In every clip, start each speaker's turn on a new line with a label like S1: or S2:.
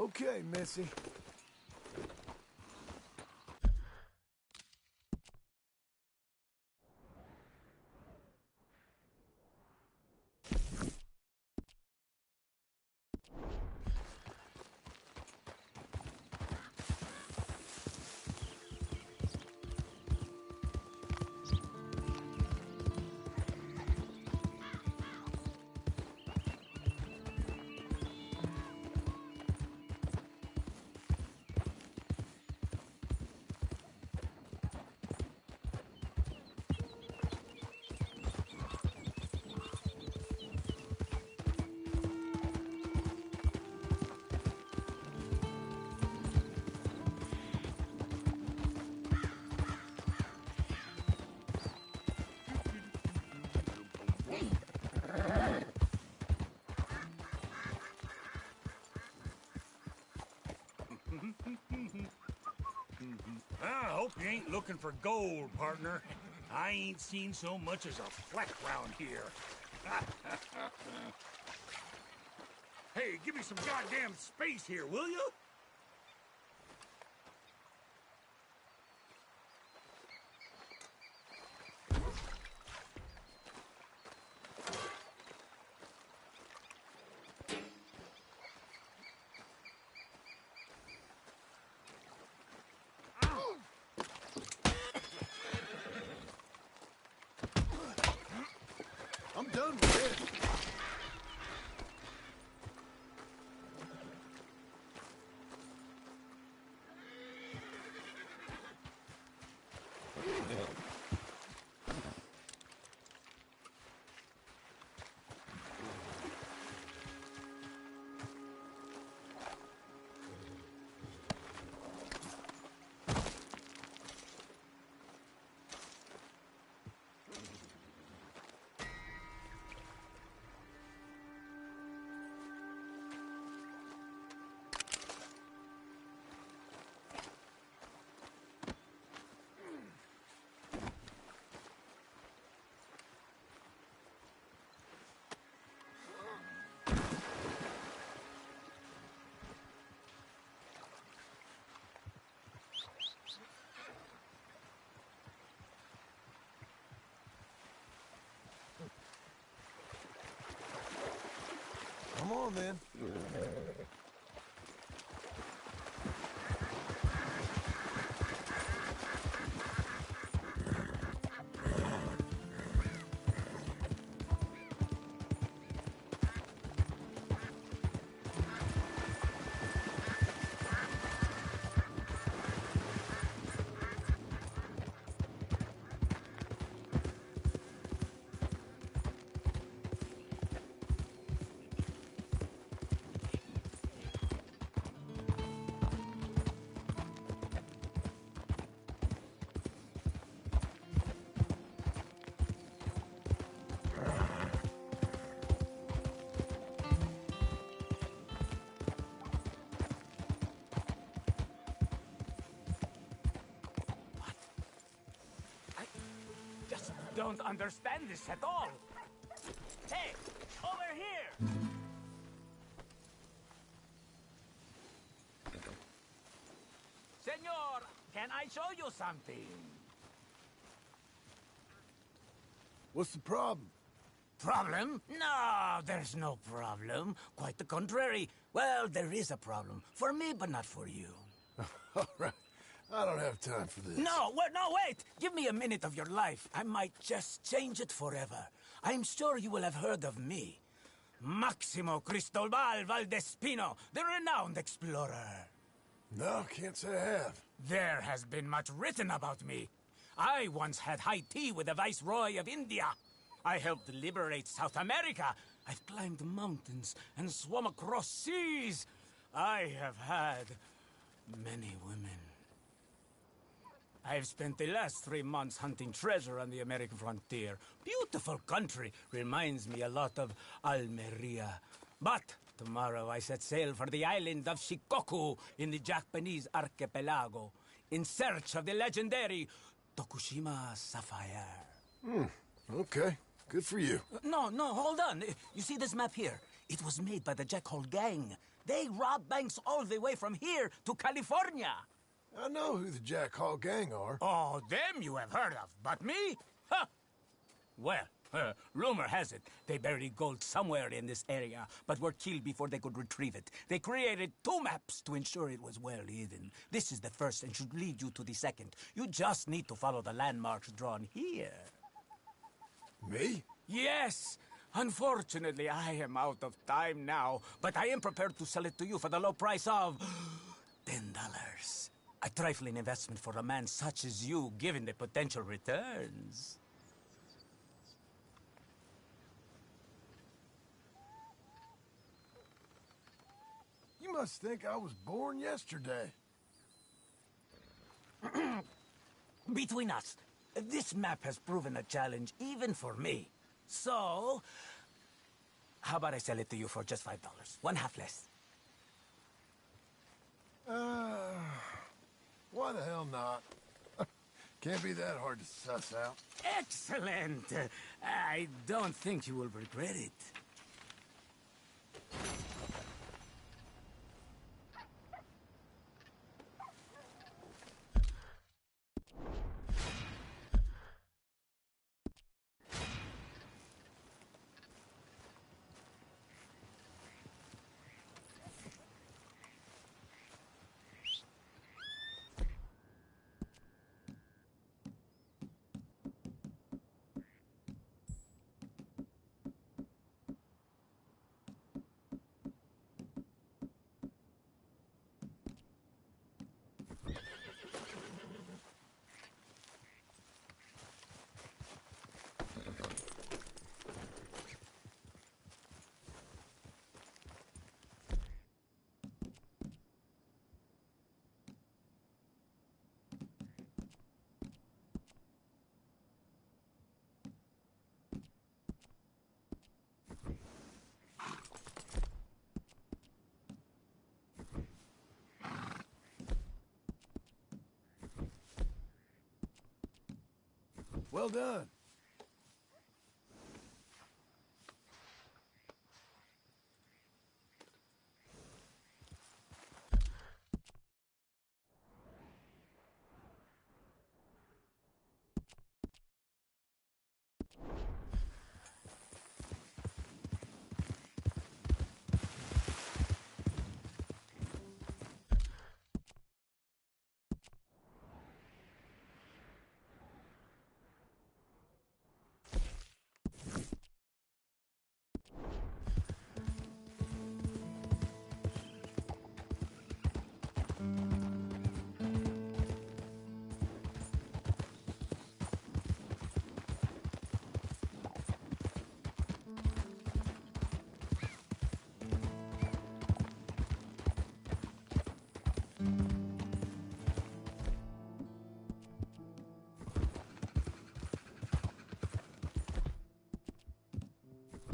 S1: Okay, Missy.
S2: I hope you ain't looking for gold, partner. I ain't seen so much as a fleck round here. Hey, give me some goddamn space here, will you?
S1: I'm done with this. Come on, then.
S2: Don't understand this at all. Hey, over here! Senor, can I show you something?
S1: What's the problem?
S2: Problem? No, there's no problem. Quite the contrary. Well, there is a problem. For me, but not for you.
S1: All right. I don't have time for this.
S2: No, wait! Give me a minute of your life. I might just change it forever. I'm sure you will have heard of me. Maximo Cristobal Valdespino, the renowned explorer.
S1: No, can't say I have.
S2: There has been much written about me. I once had high tea with the Viceroy of India. I helped liberate South America. I've climbed mountains and swum across seas. I have had many women. I've spent the last 3 months hunting treasure on the American frontier. Beautiful country. Reminds me a lot of Almeria. But tomorrow I set sail for the island of Shikoku in the Japanese archipelago in search of the legendary Tokushima sapphire.
S1: Okay. Good for you.
S2: No, hold on. You see this map here? It was made by the Jackhole Gang. They rob banks all the way from here to California.
S1: I know who the Jack Hall gang are.
S2: Oh, them you have heard of, but me? Huh. Well, rumor has it they buried gold somewhere in this area, but were killed before they could retrieve it. They created 2 maps to ensure it was well hidden. This is the first and should lead you to the second. You just need to follow the landmarks drawn here.
S1: Me?
S2: Yes! Unfortunately, I am out of time now, but I am prepared to sell it to you for the low price of $10. A trifling investment for a man such as you, given the potential returns.
S1: You must think I was born yesterday.
S2: Between us, this map has proven a challenge even for me. So, how about I sell it to you for just $5? One half less.
S1: Why the hell not? Can't be that hard to suss out.
S2: Excellent! I don't think you will regret it.
S1: Well done.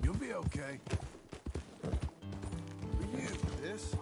S1: You'll be okay. For you, this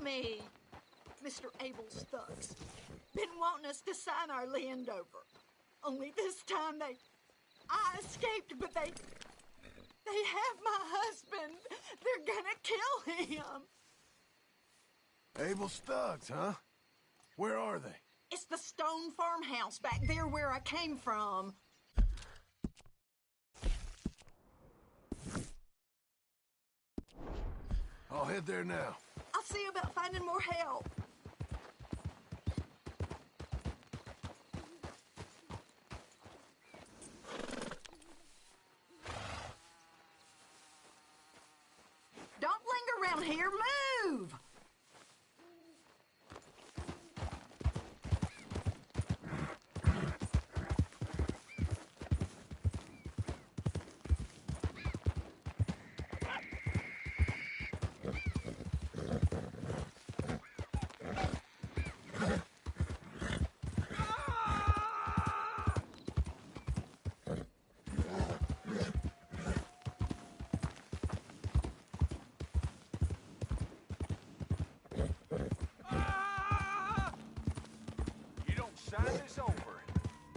S3: me. Mr. Abel Stucks. Been wanting us to sign our land over. Only this time I escaped, but they have my husband. They're gonna kill him.
S1: Abel Stugs, huh? Where are they?
S3: It's the stone farmhouse back there where I came from.
S1: I'll head there now.
S3: I'll see about finding more help. Don't linger around here. Move!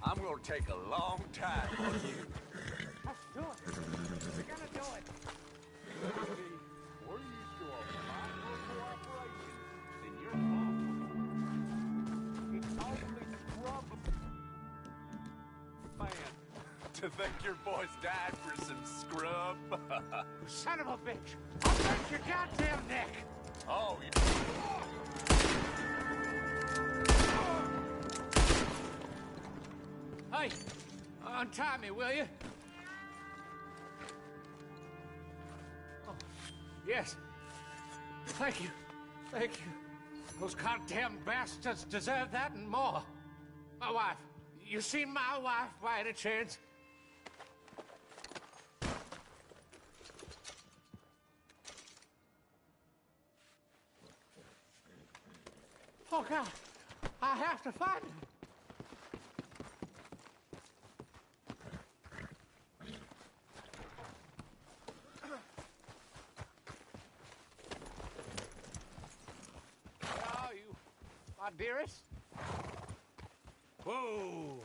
S4: I'm gonna take a long time on you.
S2: Let's do it. We're gonna do it.
S4: See, we're used to a micro cooperation, and you're awful. It's only scrub. Man, to think your boys died for some scrub.
S2: Son of a bitch! I'll break your goddamn neck!
S4: Oh, you...
S2: Hey, untie me, will you? Oh, yes. Thank you. Thank you. Those goddamn bastards deserve that and more. My wife. You seen my wife by any chance? Oh, God. I have to find her. My dearest? Whoa!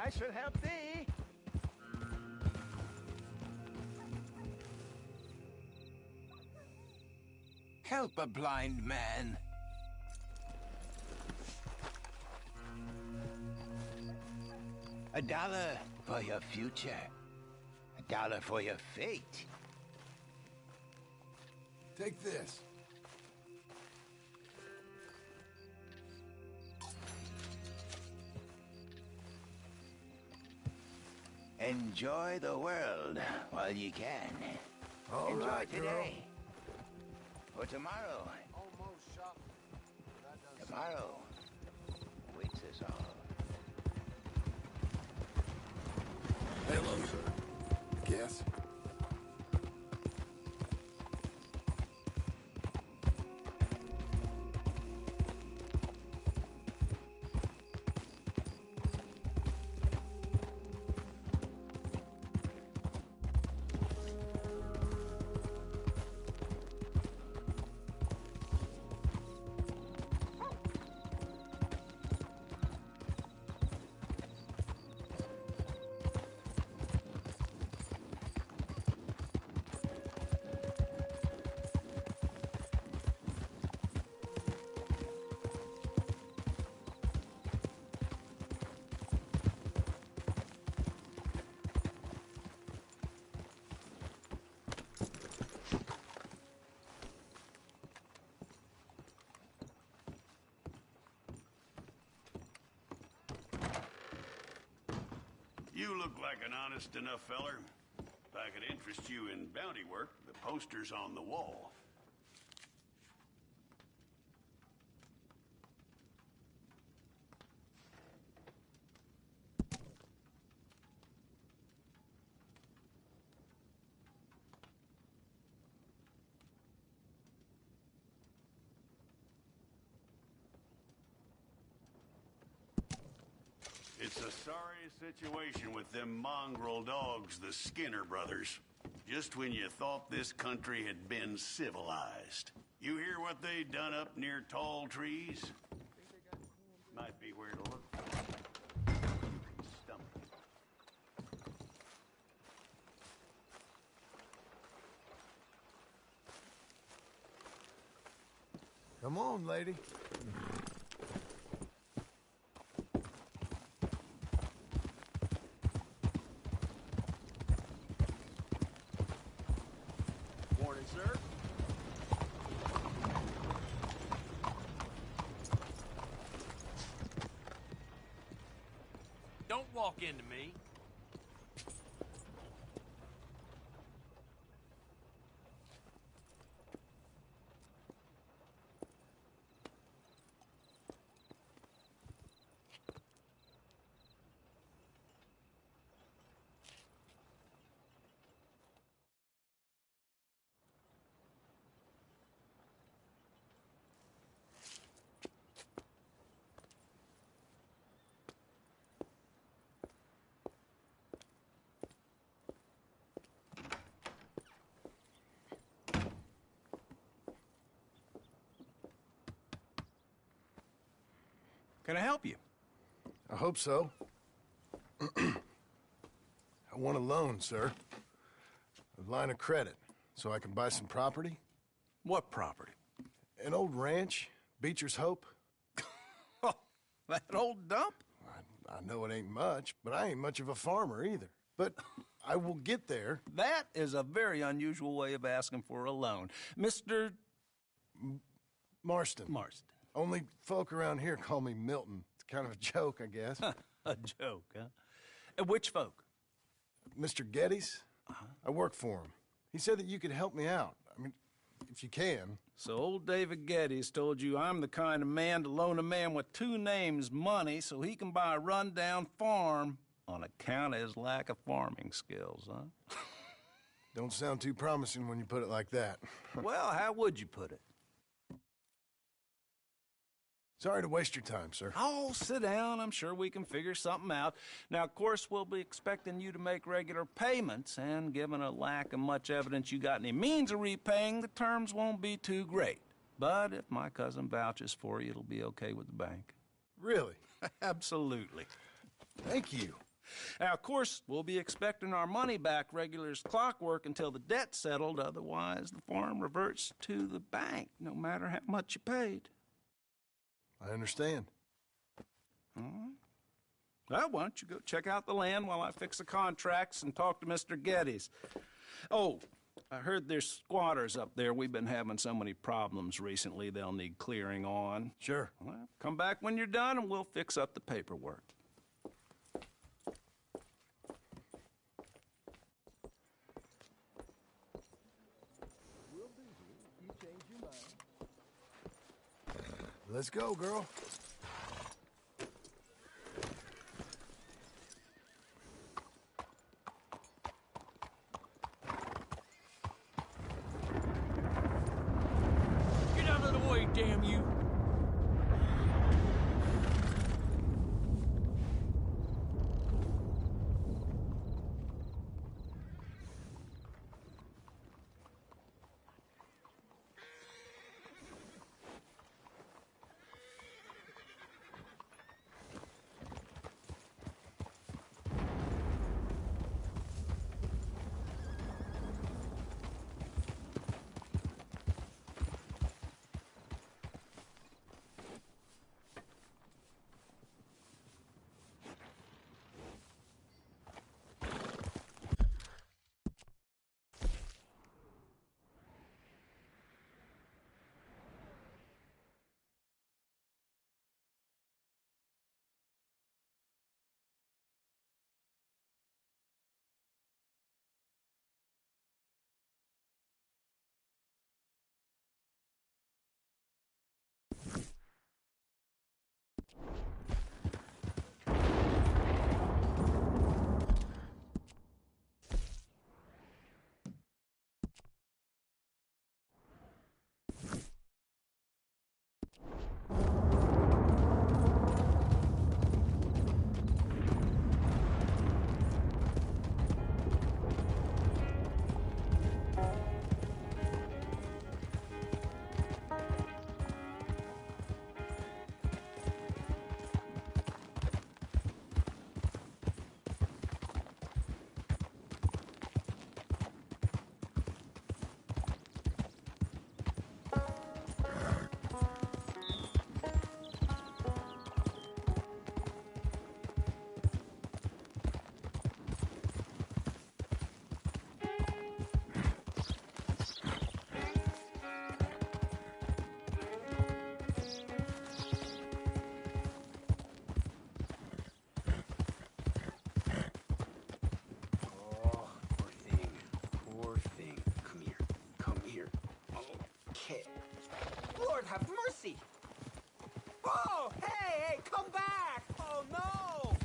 S5: I should help thee.
S6: Help a blind man. $1 for your future. $1 for your fate.
S1: Take this.
S6: Enjoy the world while you can.
S1: All
S6: Enjoy
S1: right, girl.
S6: today. For tomorrow.
S1: Almost shot me. That does
S6: Tomorrow waits us all.
S1: Hello, sir. Guess?
S7: You look like an honest enough feller. If I could interest you in bounty work, the poster's on the wall. It's a sorry situation with them mongrel dogs, the Skinner brothers. Just when you thought this country had been civilized. You hear what they done up near tall trees? Might be where to look for it. You can stump it.
S1: Come on, lady.
S4: Morning, sir. Don't walk into me.
S5: Can I help you?
S1: I hope so. I want a loan, sir. A line of credit, so I can buy some property.
S5: What property?
S1: An old ranch, Beecher's Hope.
S5: Oh, that old dump?
S1: I know it ain't much, but I ain't much of a farmer either. But I will get there.
S5: That is a very unusual way of asking for a loan. Mr.
S1: Marston.
S5: Marston.
S1: Only folk around here call me Milton. It's kind of a joke, I guess.
S5: A joke, huh? And which folk?
S1: Mr. Geddes? I work for him. He said that you could help me out. I mean, if you can.
S5: So old David Geddes told you I'm the kind of man to loan a man with two names money so he can buy a rundown farm on account of his lack of farming skills, huh?
S1: Don't sound too promising when you put it like that.
S5: Well, how would you put it?
S1: Sorry to waste your time, sir.
S5: Oh, sit down. I'm sure we can figure something out. Now, of course, we'll be expecting you to make regular payments, and given a lack of much evidence you got any means of repaying, the terms won't be too great. But if my cousin vouches for you, it'll be okay with the bank.
S1: Really?
S5: Absolutely.
S1: Thank you.
S5: Now, of course, we'll be expecting our money back regular as clockwork until the debt's settled. Otherwise, the farm reverts to the bank, no matter how much you paid.
S1: I understand.
S5: All right. Well, why don't you go check out the land while I fix the contracts and talk to Mr. Geddes. Oh, I heard there's squatters up there. We've been having so many problems recently, they'll need clearing on.
S1: Sure.
S5: Well, come back when you're done and we'll fix up the paperwork.
S1: Let's go, girl.
S2: Get out of the way, damn you!
S8: Lord have mercy! Oh, hey, come back! Oh, no!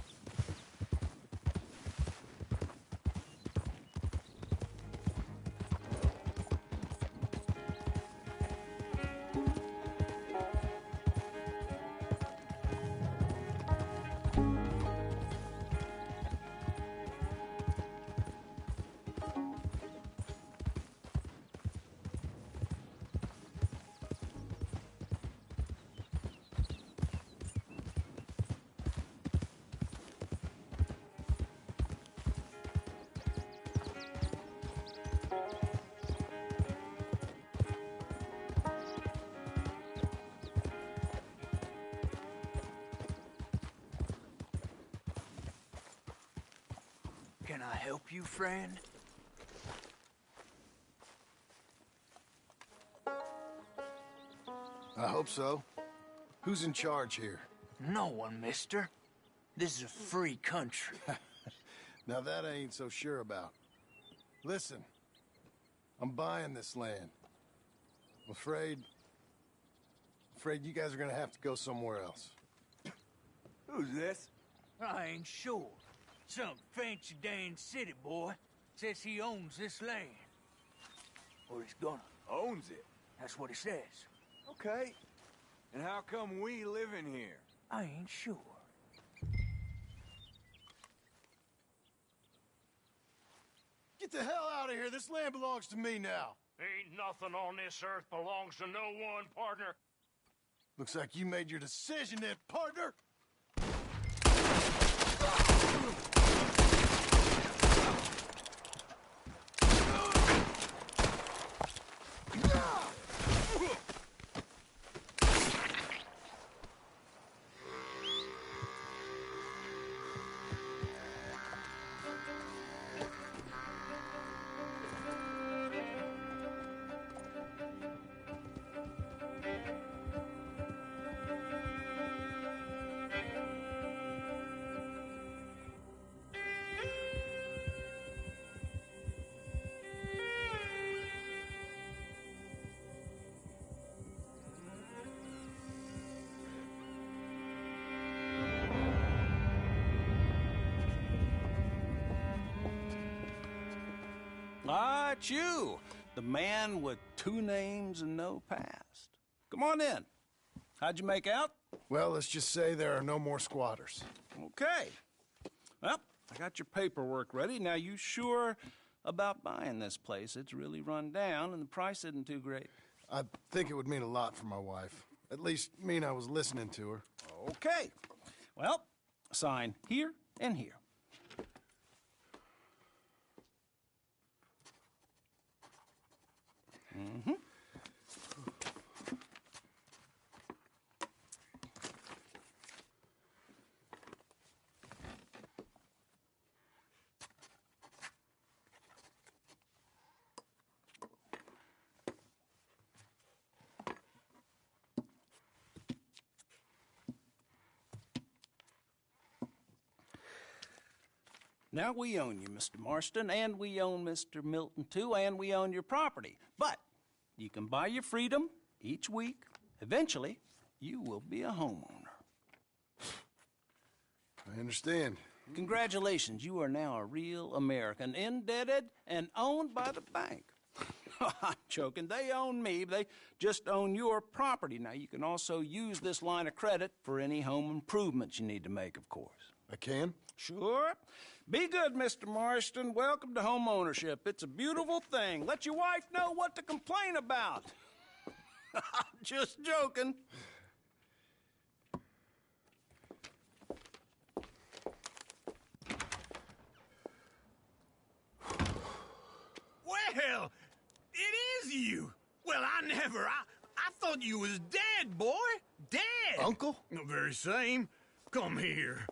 S9: Can I help you, friend?
S1: I hope so. Who's in charge here?
S9: No one, mister. This is a free country.
S1: Now that I ain't so sure about. Listen, I'm buying this land. I'm afraid you guys are gonna have to go somewhere else.
S4: Who's this?
S9: I ain't sure. Some fancy Dan city boy says he owns this land. Or he's gonna.
S4: Owns it.
S9: That's what he says.
S4: Okay. And how come we live in here?
S9: I ain't sure.
S1: Get the hell out of here! This land belongs to me now!
S10: Ain't nothing on this earth belongs to no one, partner.
S1: Looks like you made your decision then, partner!
S5: got you, the man with 2 names and no past. Come on in. How'd you make out?
S1: Well, let's just say there are no more squatters.
S5: Okay. Well, I got your paperwork ready. Now, you sure about buying this place? It's really run down, and the price isn't too great.
S1: I think it would mean a lot for my wife. At least mean I was listening to her.
S5: Okay. Well, sign here and here. Mm-hmm. Now, we own you, Mr. Marston, and we own Mr. Milton, too, and we own your property. But you can buy your freedom each week. Eventually, you will be a homeowner.
S1: I understand.
S5: Congratulations, you are now a real American, indebted and owned by the bank. I'm joking. They own me. They just own your property. Now, you can also use this line of credit for any home improvements you need to make, of course.
S1: I can?
S5: Sure. Be good, Mr. Marston. Welcome to home ownership. It's a beautiful thing. Let your wife know what to complain about. Just joking.
S11: Well, it is you. Well, I thought you was dead, boy. Dead.
S1: Uncle?
S11: The very same. Come here.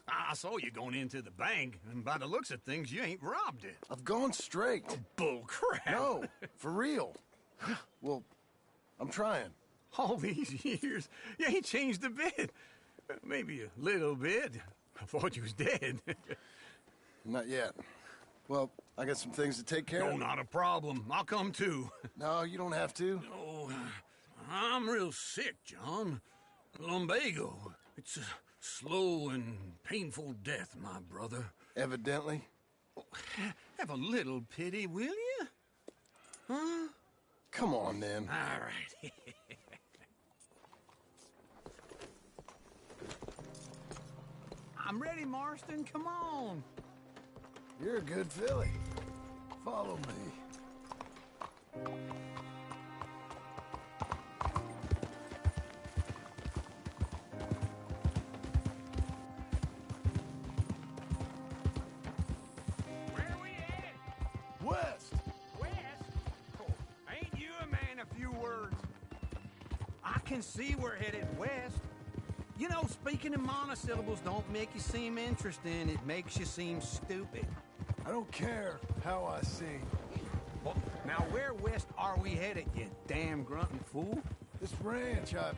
S11: I saw you going into the bank, and by the looks of things, you ain't robbed it.
S1: I've gone straight.
S11: Oh, bull crap.
S1: No, for real. Well, I'm trying.
S11: All these years, you ain't changed a bit. Maybe a little bit. I thought you was dead.
S1: Not yet. Well, I got some things to take care of.
S11: No, not a problem. I'll come too.
S1: No, you don't have to.
S11: Oh, I'm real sick, John. Lumbago. It's a slow and painful death, my brother.
S1: Evidently.
S11: Have a little pity, will you? Huh?
S1: Come on, then.
S11: All right. I'm ready, Marston. Come on.
S1: You're a good filly. Follow me.
S9: Where are we headed?
S1: West!
S9: West? Oh, ain't you a man of few words?
S8: I can see we're headed west. You know, speaking in monosyllables don't make you seem interesting. It makes you seem stupid.
S1: I don't care how I sing.
S8: Well, now, where west are we headed, you damn grunting fool?
S1: This ranch I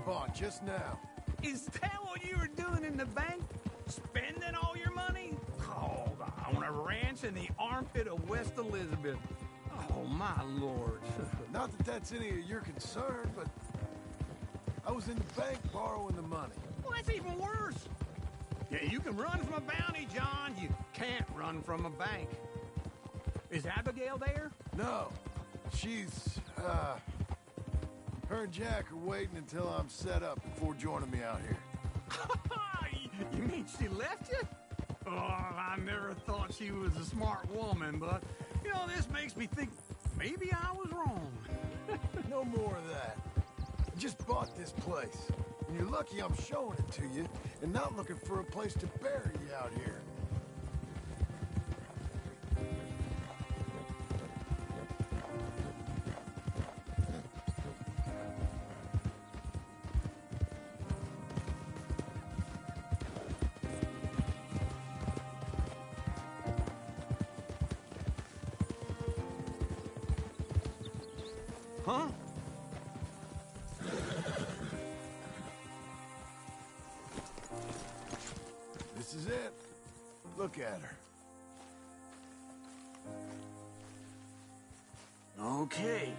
S1: bought just now.
S8: Is that what you were doing in the bank? Spending all your money? Oh, on a ranch in the armpit of West Elizabeth. Oh, my lord.
S1: Not that that's any of your concern, but I was in the bank borrowing the money.
S8: Well, that's even worse. Yeah, you can run from a bounty, John. You can't run from a bank. Is Abigail there?
S1: No, she's, her and Jack are waiting until I'm set up before joining me out here.
S8: You mean she left you? Oh, I never thought she was a smart woman, but, you know, this makes me think maybe I was wrong.
S1: No more of that. I just bought this place, and you're lucky I'm showing it to you and not looking for a place to bury you out here.
S8: Huh?
S1: This is it. Look at her.
S8: Okay.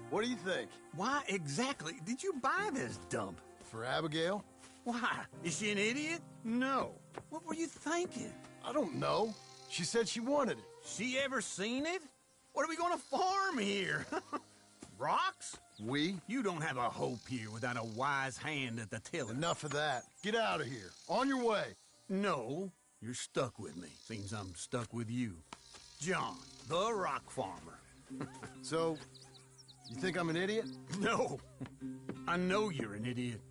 S1: What do you think?
S8: Why exactly did you buy this dump?
S1: For Abigail?
S11: Why? Is she an idiot? No. What were you thinking?
S1: I don't know. She said she wanted it.
S11: She ever seen it? What are we gonna farm here? Rocks?
S1: We?
S11: You don't have a hope here without a wise hand at the tiller.
S1: Enough of that. Get out of here. On your way.
S11: No, you're stuck with me. Seems I'm stuck with you. John, the rock farmer.
S1: So, you think I'm an idiot?
S11: No. I know you're an idiot.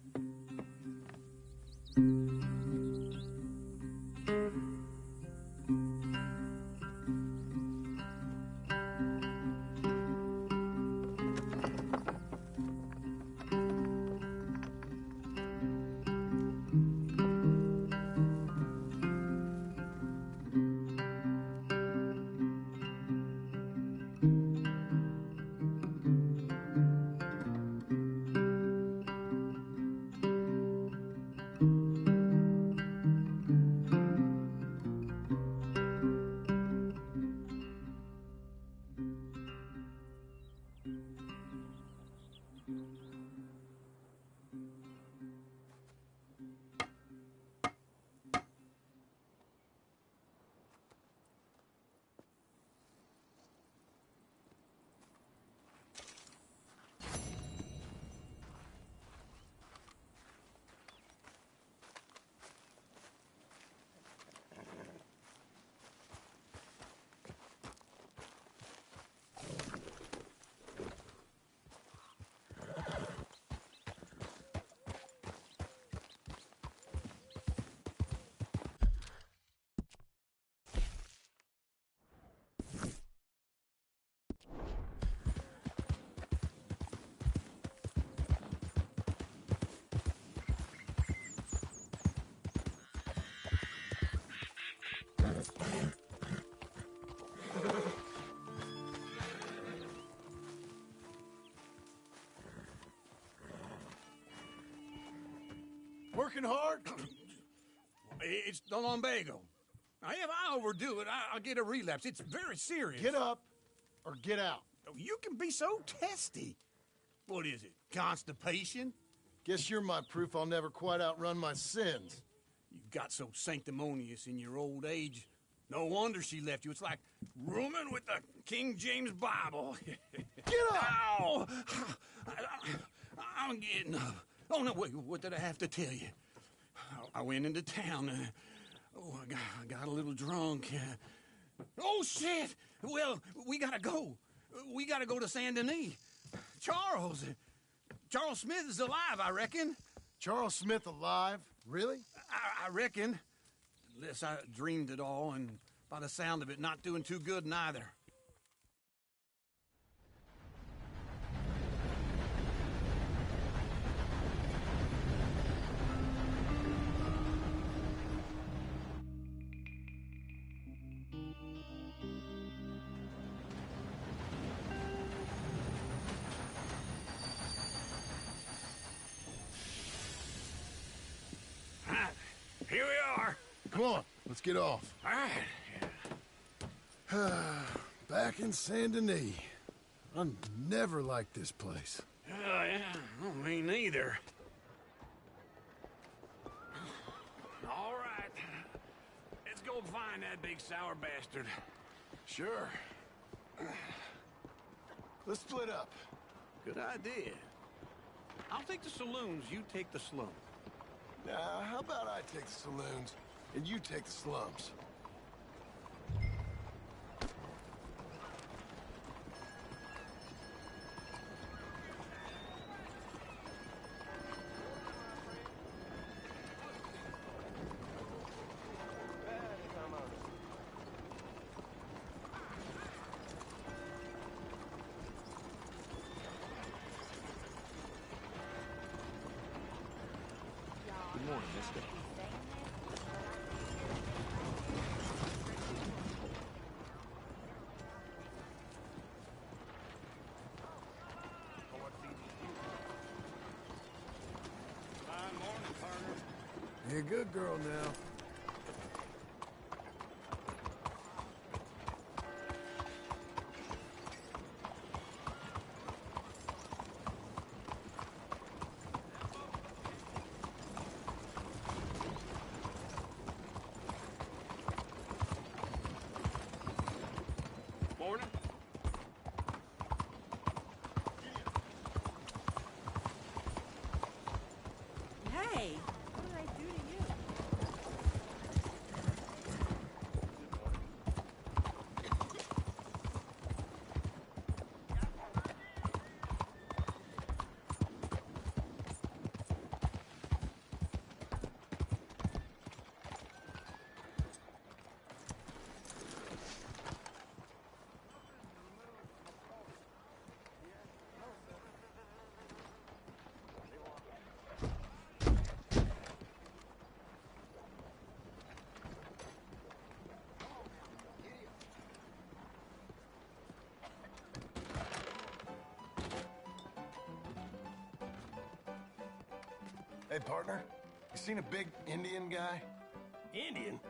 S1: Working hard?
S11: It's the lumbago. Now, if I overdo it, I'll get a relapse. It's very serious.
S1: Get up or get out.
S11: You can be so testy. What is it, constipation?
S1: Guess you're my proof I'll never quite outrun my sins.
S11: You got so sanctimonious in your old age. No wonder she left you. It's like rooming with the King James Bible.
S1: Get up!
S11: Ow! I'm getting up. Oh, no, wait, what did I have to tell you? I went into town. I got a little drunk. Oh, shit! Well, we gotta go. We gotta go to Saint Denis. Charles Smith is alive, I reckon.
S1: Charles Smith alive? Really?
S11: I reckon. Unless I dreamed it all, and by the sound of it, not doing too good neither. Here we are.
S1: Come on, let's get off.
S11: All right.
S1: Back in Saint Denis. I never liked this place.
S11: Yeah, oh, me neither. All right. Let's go find that big sour bastard.
S1: Sure. Let's split up.
S11: Good idea. I'll take the saloons, you take the slums.
S1: Now, how about I take the saloons and you take the slums?
S12: Good morning, mister.
S1: You're a good girl now.
S12: Hey, what did I do to you?
S1: Hey, partner, you seen a big Indian guy?
S13: Indian?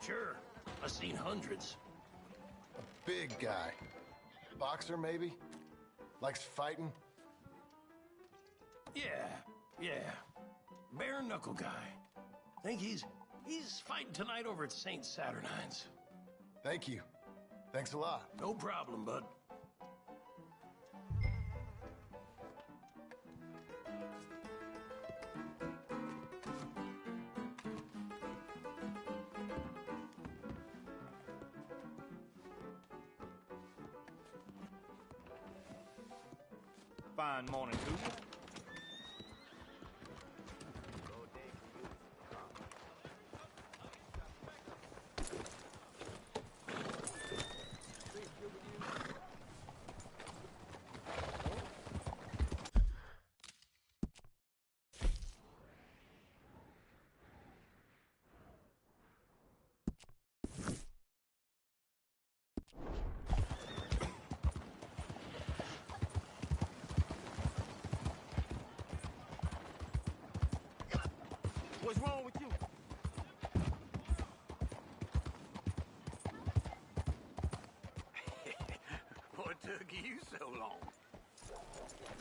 S13: Sure. I've seen hundreds.
S1: A big guy. Boxer, maybe? Likes fighting?
S13: Yeah. Bare knuckle guy. Think he's fighting tonight over at St. Saturnine's.
S1: Thank you. Thanks a lot.
S13: No problem, bud.
S10: Fine morning to you. What's wrong with you?
S13: What took you so long?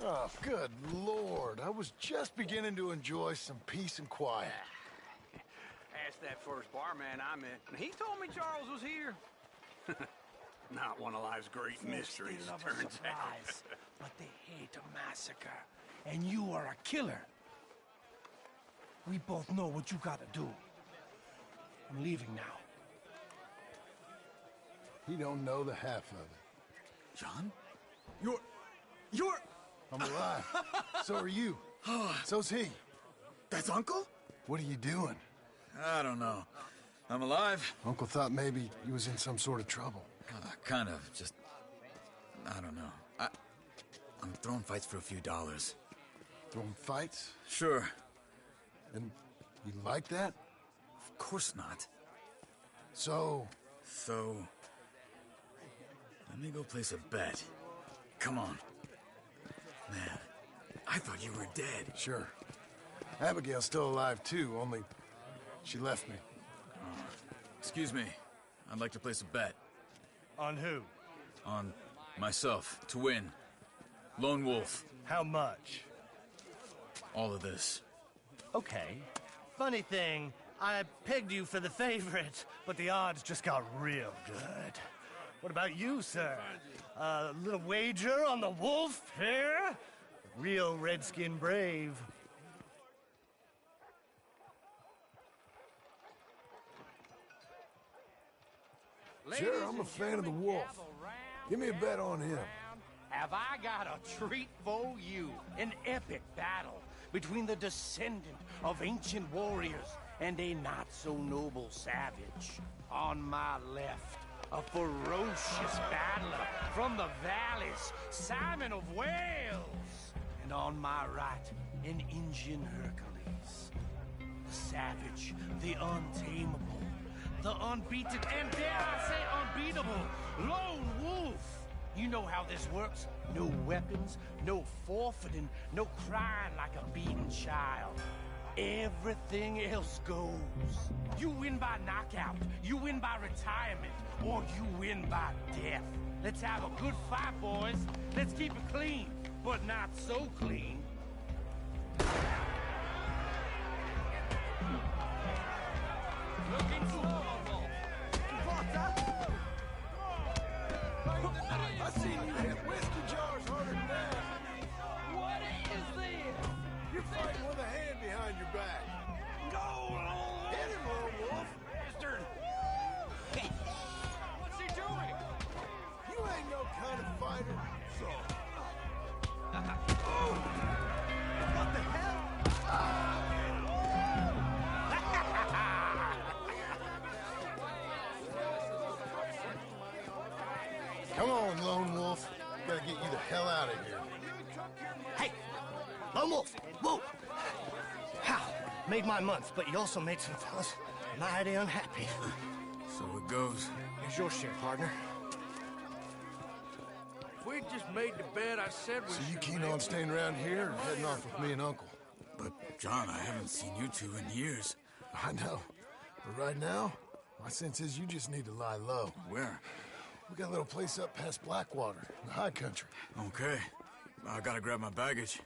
S1: Oh, good Lord. I was just beginning to enjoy some peace and quiet.
S8: Asked that first barman I met, and he told me Charles was here.
S13: Not one of life's great mysteries, turns out.
S9: But they hate a massacre, and you are a killer. We both know what you gotta do. I'm leaving now.
S1: He don't know the half of it.
S11: John? You're...
S1: I'm alive. So are you. So's he.
S11: That's Uncle?
S1: What are you doing?
S11: I don't know. I'm alive.
S1: Uncle thought maybe he was in some sort of trouble.
S11: Kind of. Just... I don't know. I'm throwing fights for a few dollars.
S1: Throwing fights?
S11: Sure.
S1: And you like that?
S11: Of course not.
S1: So,
S11: let me go place a bet. Come on. Man, I thought you were dead.
S1: Sure. Abigail's still alive too, only she left me.
S11: Excuse me. I'd like to place a bet.
S10: On who?
S11: On myself, to win. Lone Wolf.
S10: How much?
S11: All of this.
S10: Okay. Funny thing, I pegged you for the favorite, but the odds just got real good. What about you, sir? A little wager on the wolf here? Real redskin brave.
S1: Sure, I'm a fan of the wolf. Give me a bet on him.
S9: Have I got a treat for you? An epic battle between the descendant of ancient warriors and a not-so-noble savage. On my left, a ferocious battler from the valleys, Simon of Wales. And on my right, an Indian Hercules. The savage, the untamable, the unbeaten, and dare I say unbeatable, Lone Wolf. You know how this works. No weapons, no forfeiting, no crying like a beaten child. Everything else goes. You win by knockout, you win by retirement, or you win by death. Let's have a good fight, boys. Let's keep it clean, but not so clean. Looking slow.
S1: I seen you hit whiskey jars harder than that.
S9: What is this?
S1: You're fighting with a hand behind Come on, Lone Wolf. Gotta get you the hell out of here.
S10: Hey, Lone Wolf, whoa! How? Made my month, but you also made some fellas mighty unhappy.
S11: So it goes.
S10: Here's your share, partner.
S13: If we just made the bed I said we
S1: So you
S13: should
S1: keen
S13: make-
S1: on staying around here or heading off with me and Uncle?
S11: But, John, I haven't seen you two in years.
S1: I know. But right now, my sense is you just need to lie low.
S11: Where?
S1: We got a little place up past Blackwater, in the high country.
S11: Okay. I gotta grab my baggage.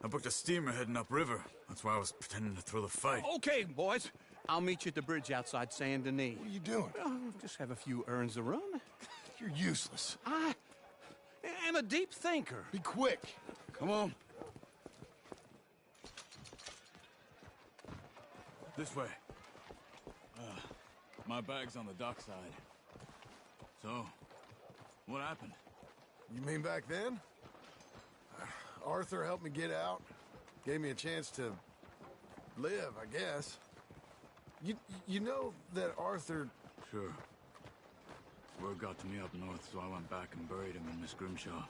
S11: I booked a steamer heading upriver. That's why I was pretending to throw the fight.
S8: Okay, boys. I'll meet you at the bridge outside Saint Denis.
S1: What are you doing?
S8: Oh, just have a few errands to run.
S1: You're useless.
S8: I am a deep thinker.
S1: Be quick.
S11: Come on. This way. My bag's on the dockside. So, what happened?
S1: You mean back then? Arthur helped me get out. Gave me a chance to live, I guess. You know that Arthur...
S11: Sure. Word got to me up north, so I went back and buried him in Miss Grimshaw.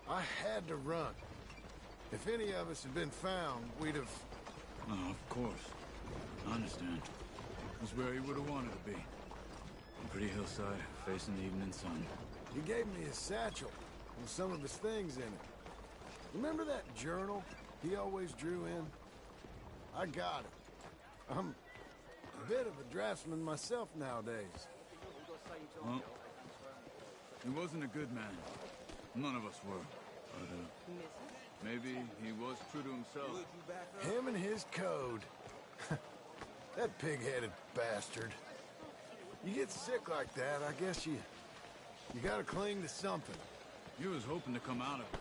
S1: I had to run. If any of us had been found, we'd have...
S11: Oh, of course. I understand. It was where he would have wanted to be. A pretty hillside, facing the evening sun.
S1: He gave me his satchel with some of his things in it. Remember that journal he always drew in? I got it. I'm a bit of a draftsman myself nowadays.
S11: Well, he wasn't a good man. None of us were. But, maybe he was true to himself.
S1: Him and his code. That pig-headed bastard. You get sick like that, I guess you gotta cling to something.
S11: He was hoping to come out of it.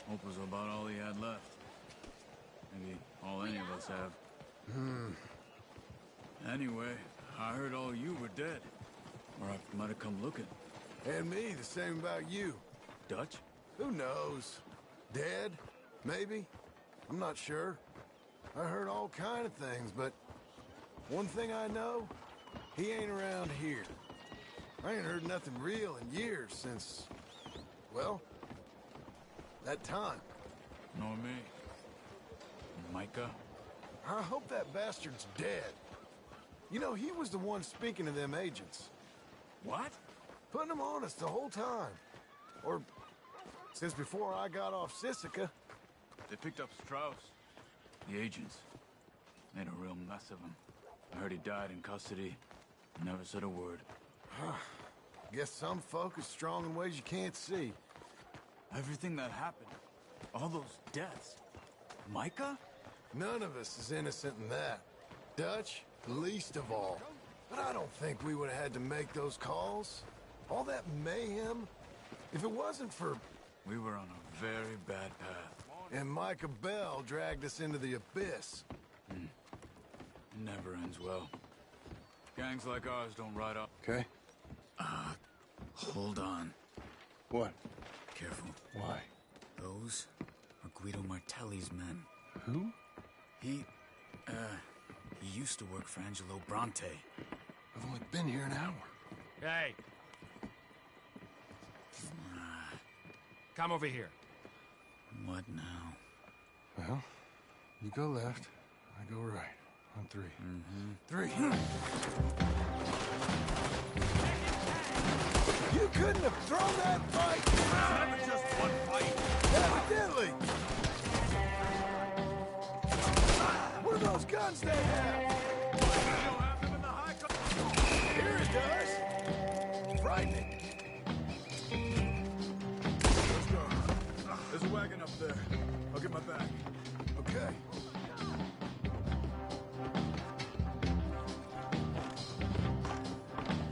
S11: Hope was about all he had left. Maybe all any of us have. Anyway, I heard all you were dead. Or I might have come looking.
S1: And me, the same about you.
S11: Dutch?
S1: Who knows? Dead? Maybe? I'm not sure. I heard all kind of things, but one thing I know, he ain't around here. I ain't heard nothing real in years since, well, that time.
S11: Nor me. Micah?
S1: I hope that bastard's dead. You know, he was the one speaking to them agents.
S11: What?
S1: Putting them on us the whole time. Or since before I got off Sisika.
S11: They picked up Strauss. The agents. Made a real mess of him. I heard he died in custody. Never said a word.
S1: Guess some folk is strong in ways you can't see.
S11: Everything that happened. All those deaths. Micah?
S1: None of us is innocent in that. Dutch, least of all. But I don't think we would have had to make those calls. All that mayhem. If it wasn't for...
S11: We were on a very bad path.
S1: And Micah Bell dragged us into the abyss.
S11: Never ends well. Gangs like ours don't ride up.
S1: Okay.
S11: Hold on.
S1: What?
S11: Careful.
S1: Why?
S11: Those are Guido Martelli's men.
S1: Who?
S11: He used to work for Angelo Bronte.
S1: I've only been here an hour.
S13: Hey. Come over here.
S11: What now?
S1: Well, you go left, I go right. On three. Three. You couldn't have thrown that fight!
S13: Never just one fight.
S1: Evidently! What are those guns they have? Here it does. Frightening.
S11: Let's go. There's a wagon up there. I'll get my bag.
S1: Okay.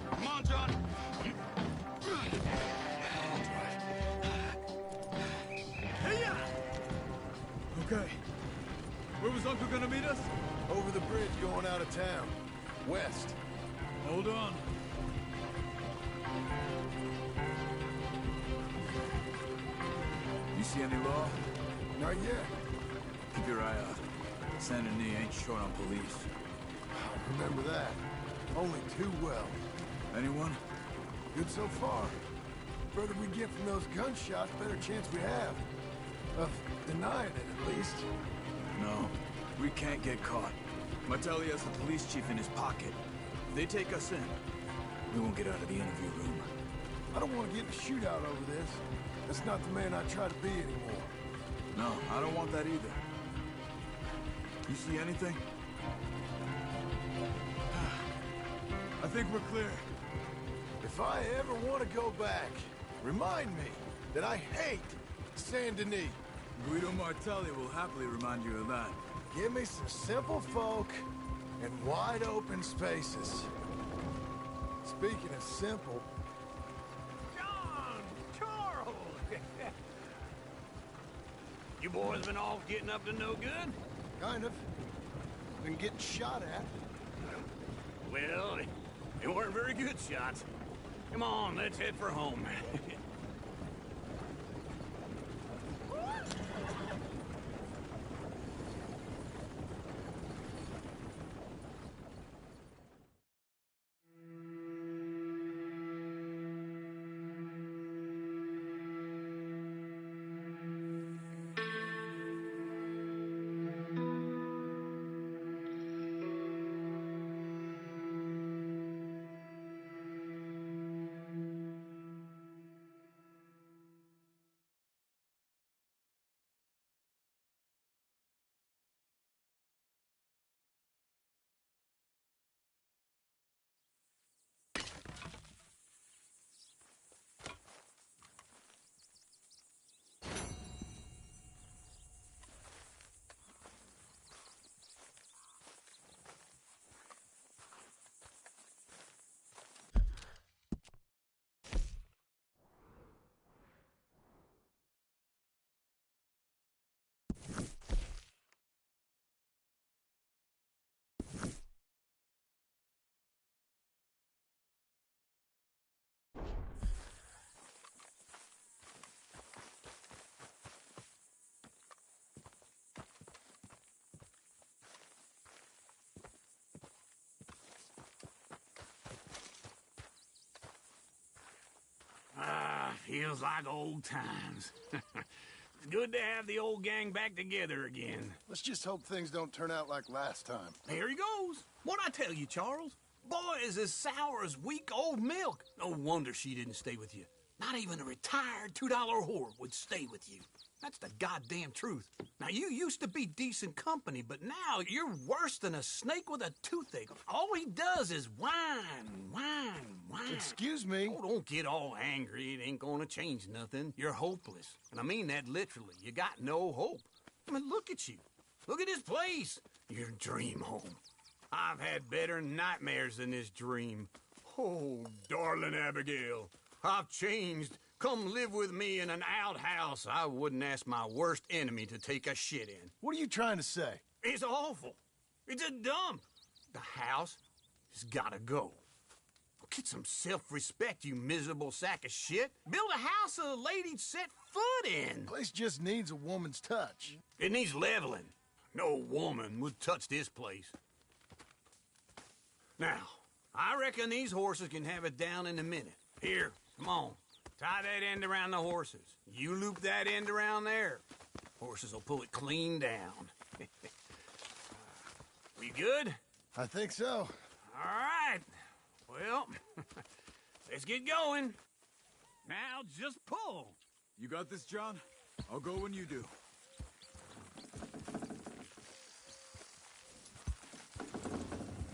S8: Come on, John.
S11: Okay. Where was Uncle gonna meet us?
S1: Over the bridge going out of town. West.
S11: Hold on. You see any law?
S1: Not yet.
S11: Keep your eye out. Saint Denis ain't short on police.
S1: Remember that. Only too well.
S11: Anyone?
S1: Good so far. Further we get from those gunshots, better chance we have. Of denying it, at least.
S14: No, we can't get caught. Martelli has the police chief in his pocket. If they take us in, we won't get out of the interview room.
S1: I don't want to get in a shootout over this. That's not the man I try to be anymore.
S14: No, I don't want that either. You see anything? I think we're clear.
S1: If I ever want to go back, remind me that I hate Saint Denis.
S14: Guido Martelli will happily remind you of that.
S1: Give me some simple folk and wide open spaces. Speaking of simple...
S8: John! Charles! You boys been off getting up to no good?
S1: Kind of. Been getting shot at.
S8: Well, they weren't very good shots. Come on, let's head for home. Feels like old times. It's good to have the old gang back together again.
S1: Let's just hope things don't turn out like last time.
S8: Here he goes. What'd I tell you, Charles? Boy is as sour as week-old milk. No wonder she didn't stay with you. Not even a retired $2 whore would stay with you. That's the goddamn truth. Now, you used to be decent company, but now you're worse than a snake with a toothache. All he does is whine, whine, whine.
S1: Excuse me?
S8: Oh, don't get all angry. It ain't gonna change nothing. You're hopeless. And I mean that literally. You got no hope. I mean, look at you. Look at this place. Your dream home. I've had better nightmares than this dream. Oh, darling Abigail, I've changed. Come live with me in an outhouse I wouldn't ask my worst enemy to take a shit in.
S1: What are you trying to say?
S8: It's awful. It's a dump. The house has gotta go. Get some self-respect, you miserable sack of shit. Build a house a lady'd set foot in.
S1: Place just needs a woman's touch.
S8: It needs leveling. No woman would touch this place. Now, I reckon these horses can have it down in a minute. Here, come on. Tie that end around the horses. You loop that end around there. Horses will pull it clean down. We good?
S1: I think so.
S8: All right. Well, let's get going. Now just pull.
S14: You got this, John? I'll go when you do.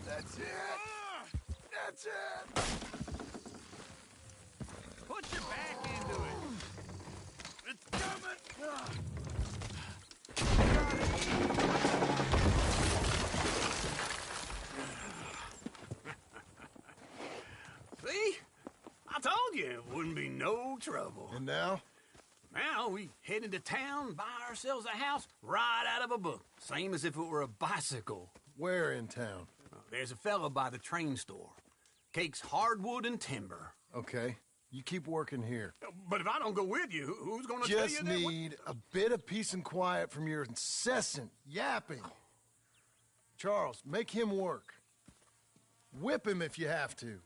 S1: That's it. That's it.
S8: Put your back into it. It's coming. See? I told you it wouldn't be no trouble.
S1: And now?
S8: Now we head into town, buy ourselves a house right out of a book. Same as if it were a bicycle.
S1: Where in town?
S8: There's a fella by the train store. Cakes hardwood and timber.
S1: Okay. You keep working here.
S8: But if I don't go with you, who's gonna tell you
S1: Just
S8: that?
S1: need a bit of peace and quiet from your incessant yapping. Charles, make him work. Whip him if you have to.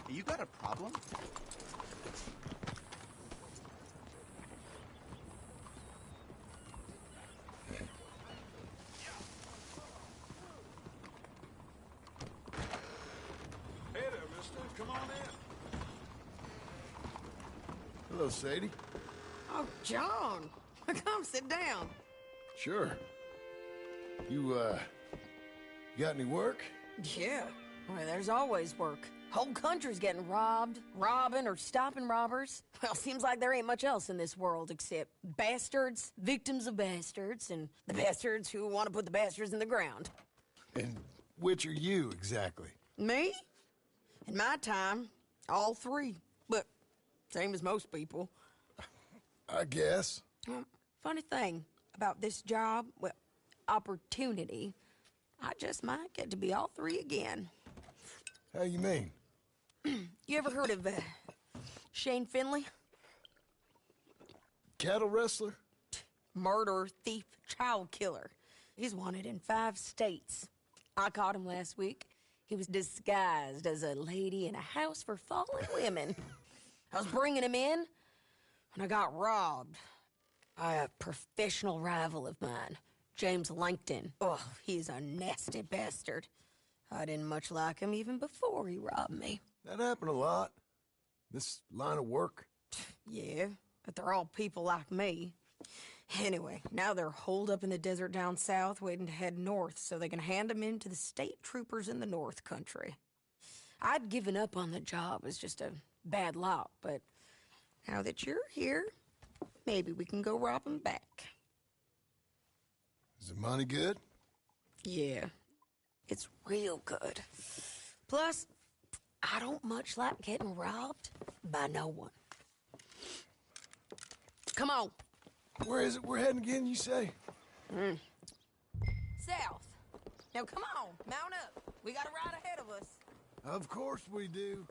S15: You got a problem?
S4: Hey there, mister. Come on in.
S1: Hello, Sadie.
S16: Oh, John. Come sit down.
S1: Sure. You got any work?
S16: Yeah. Well, there's always work. Whole country's getting robbed, robbing, or stopping robbers. Well, seems like there ain't much else in this world except bastards, victims of bastards, and the bastards who want to put the bastards in the ground.
S1: And which are you, exactly?
S16: Me? In my time, all three. But same as most people.
S1: I guess.
S16: Funny thing about this job, well, opportunity, I just might get to be all three again.
S1: How you mean?
S16: You ever heard of Shane Finley?
S1: Cattle wrestler?
S16: Murderer, thief, child killer. He's wanted in 5 states. I caught him last week. He was disguised as a lady in a house for fallen women. I was bringing him in, and I got robbed by a professional rival of mine, James Langton. Oh, he's a nasty bastard. I didn't much like him even before he robbed me.
S1: That happened a lot. This line of work.
S16: Yeah, but they're all people like me. Anyway, now they're holed up in the desert down south waiting to head north so they can hand them in to the state troopers in the north country. I'd given up on the job as just a bad lot, but now that you're here, maybe we can go rob them back.
S1: Is the money good?
S16: Yeah, it's real good. Plus, I don't much like getting robbed by no one. Come on.
S1: Where is it we're heading again, you say?
S16: South. Now come on, mount up. We got a ride ahead of us.
S1: Of course we do.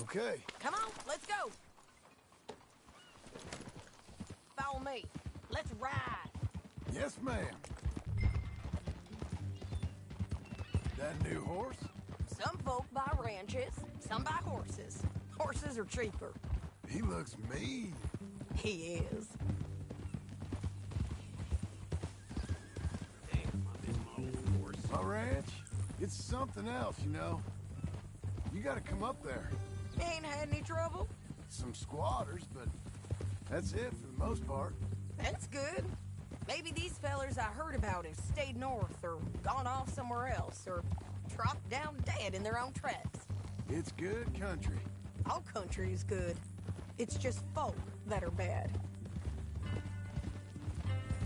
S1: Okay.
S16: Come on, let's go. Follow me. Let's ride.
S1: Yes, ma'am. That new horse?
S16: Some folk buy ranches, some buy horses. Horses are cheaper.
S1: He looks mean.
S16: He is.
S1: My ranch? It's something else, you know. You gotta come up there.
S16: Ain't had any trouble?
S1: Some squatters, but that's it for the most part.
S16: That's good. Maybe these fellers I heard about have stayed north or gone off somewhere else or dropped down dead in their own tracks.
S1: It's good country.
S16: All country is good. It's just folk that are bad.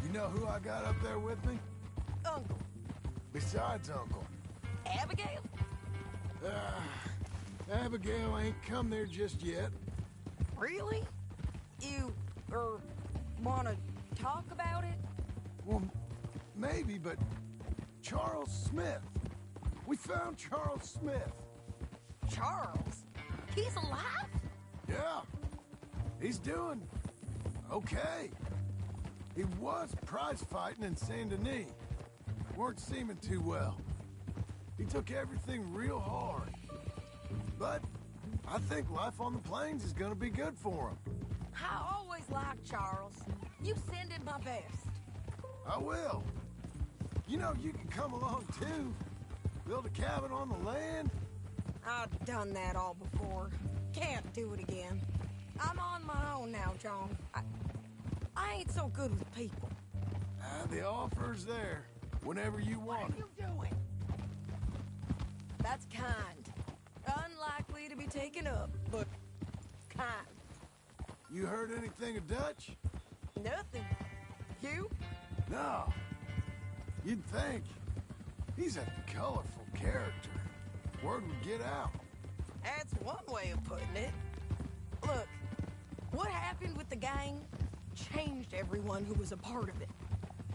S1: You know who I got up there with me?
S16: Uncle.
S1: Besides Uncle.
S16: Abigail?
S1: Abigail ain't come there just yet.
S16: Really? You, wanna talk about it?
S1: Well, maybe, but Charles Smith. We found Charles Smith.
S16: Charles? He's alive?
S1: Yeah. He's doing okay. He was prize fighting in Saint Denis. Weren't seeming too well. He took everything real hard. But I think life on the plains is gonna be good for him.
S16: I always liked Charles. You send him my best.
S1: I will. You know, you can come along too. Build a cabin on the land.
S16: I've done that all before. Can't do it again. I'm on my own now, John. I ain't so good with people.
S1: The offer's there whenever you want it.
S16: What are you doing? That's kind. Unlikely to be taken up, but kind.
S1: You heard anything of Dutch?
S16: Nothing. You?
S1: No. You'd think. He's a colorful character. Word would get out.
S16: That's one way of putting it. Look, what happened with the gang changed everyone who was a part of it.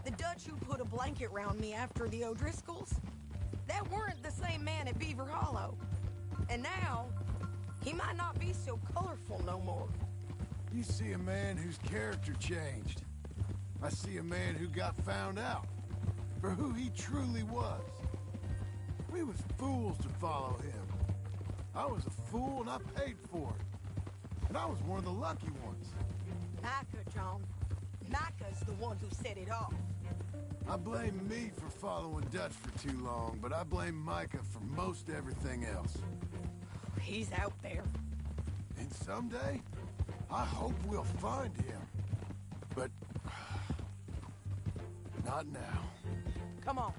S16: The Dutch thought you put a blanket round me after the O'Driscolls? That weren't the same man at Beaver Hollow. And now, he might not be so colorful no more.
S1: You see a man whose character changed. I see a man who got found out for who he truly was. We was fools to follow him. I was a fool and I paid for it. And I was one of the lucky ones.
S16: Micah, John. Micah's the one who set it off.
S1: I blame me for following Dutch for too long, but I blame Micah for most everything else.
S16: He's out there.
S1: And someday, I hope we'll find him. But not now.
S16: Come on.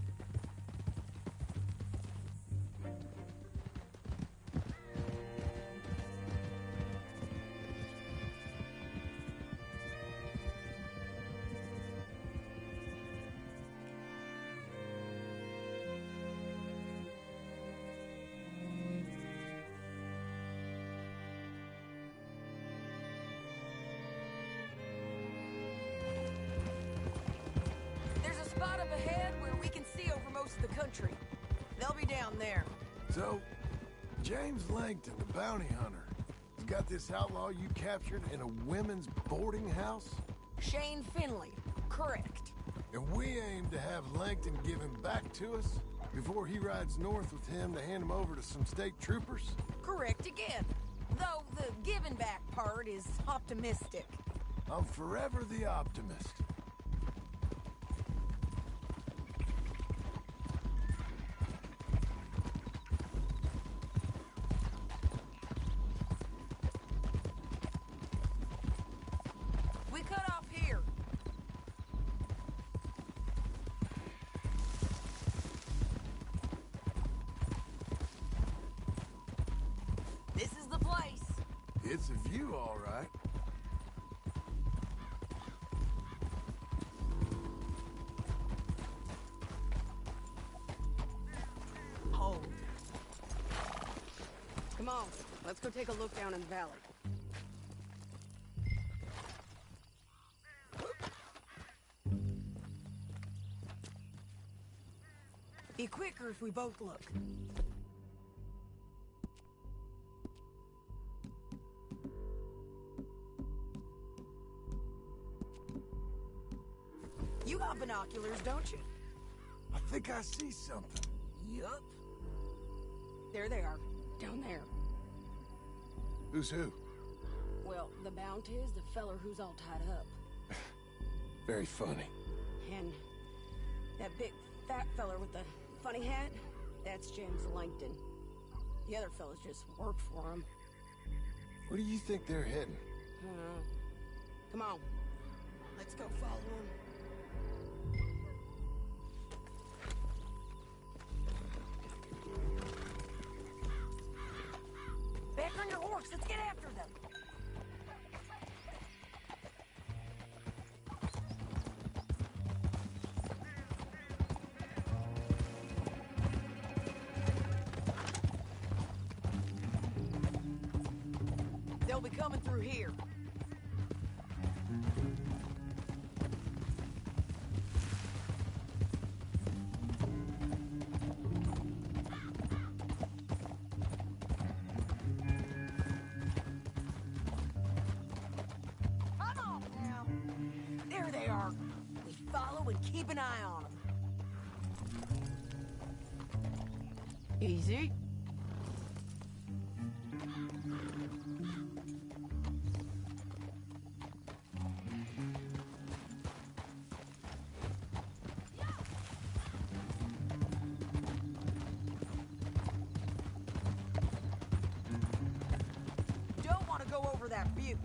S16: Spot up ahead where we can see over most of the country. They'll be down there.
S1: So, James Langton, the bounty hunter, has got this outlaw you captured in a women's boarding house?
S16: Shane Finley, correct.
S1: And we aim to have Langton give him back to us before he rides north with him to hand him over to some state troopers?
S16: Correct again. Though the giving back part is optimistic.
S1: I'm forever the optimist.
S16: This is the place.
S1: It's a view, all right.
S15: Hold. Come on, let's go take a look down in the valley.
S16: Be quicker if we both look. You got binoculars, don't you?
S1: I think I see something.
S16: Yup. There they are, down there.
S1: Who's who?
S15: Well, the bounty is the feller who's all tied up.
S1: Very funny.
S15: And that big fat feller with the funny hat, that's James Langton. The other fellas just work for him.
S1: Where do you think they're heading?
S15: Come on, let's go follow him.
S16: Back on your horse, let's get after them. They'll be coming through here. Keep an eye on them.
S15: Easy.
S16: Don't want to go over that butte.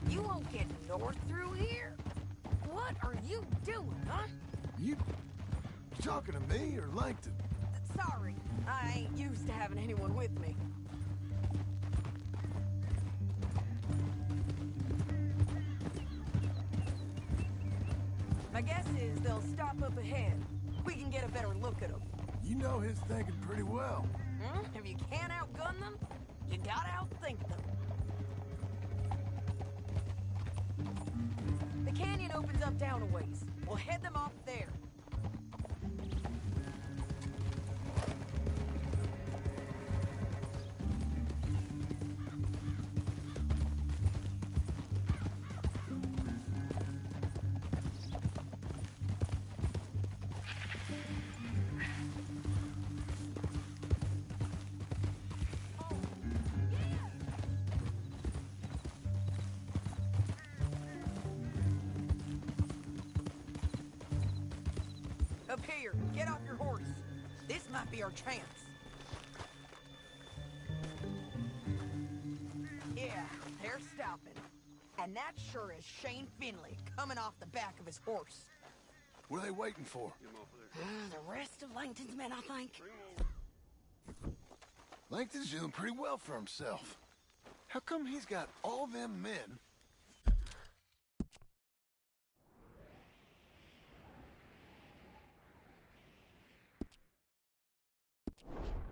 S16: You won't get north through here? What are you doing, huh?
S1: You talking to me or Langton?
S16: Sorry, I ain't used to having anyone with me. My guess is they'll stop up ahead. We can get a better look at them.
S1: You know his thinking pretty well.
S16: If you can't outgun them, you gotta outthink them.
S15: opens up down a ways. We'll head them off there. Up here, get off your horse. This might be our chance. Yeah, they're stopping. And that sure is Shane Finley coming off the back of his horse.
S1: What are they waiting for?
S15: The rest of Langton's men, I think.
S1: Langton's doing pretty well for himself. How come he's got all them men?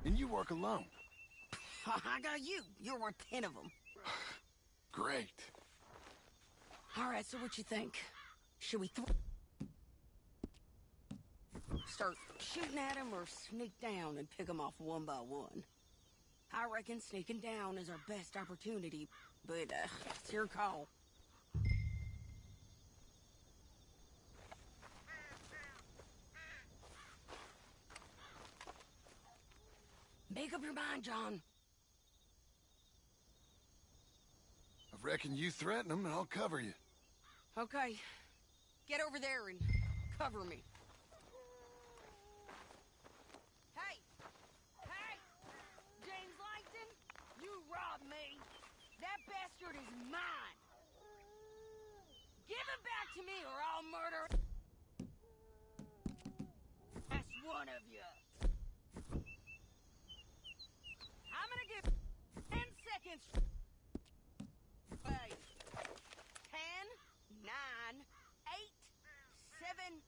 S1: And you work alone.
S15: I got you. You're worth 10 of them.
S1: Great.
S15: All right, so what you think? Should we start shooting at them or sneak down and pick them off one by one? I reckon sneaking down is our best opportunity, but it's your call. Make up your mind, John.
S1: I reckon you threaten them and I'll cover you.
S15: Okay. Get over there and cover me. Hey! Hey! James Langton, you robbed me. That bastard is mine. Give him back to me or I'll murder... That's one of you. I'm gonna give 10 seconds. Wait. 10, 9, 8, 7...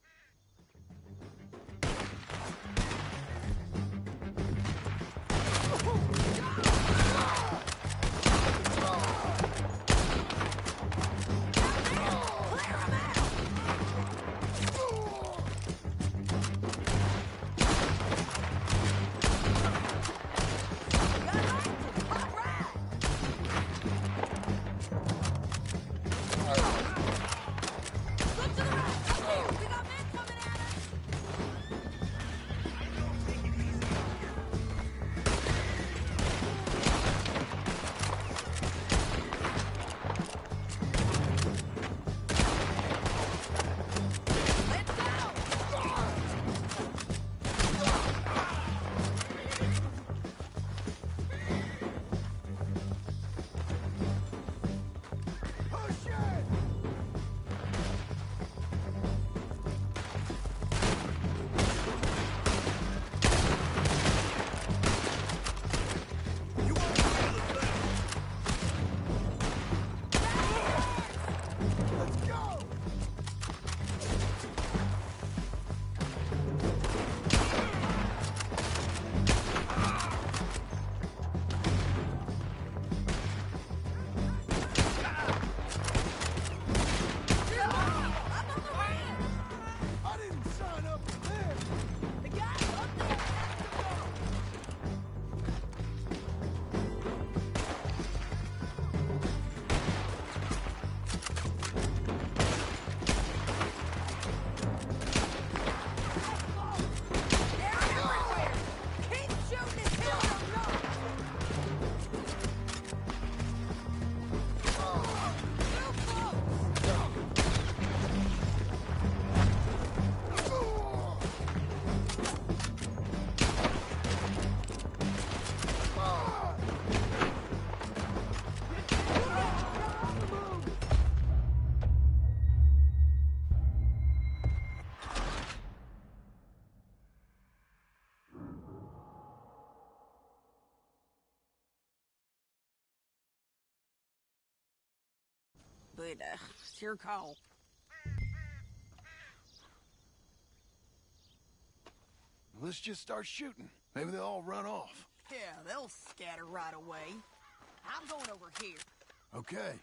S15: But, it's your call.
S1: Let's just start shooting. Maybe they'll all run off.
S15: Yeah, they'll scatter right away. I'm going over here.
S1: Okay.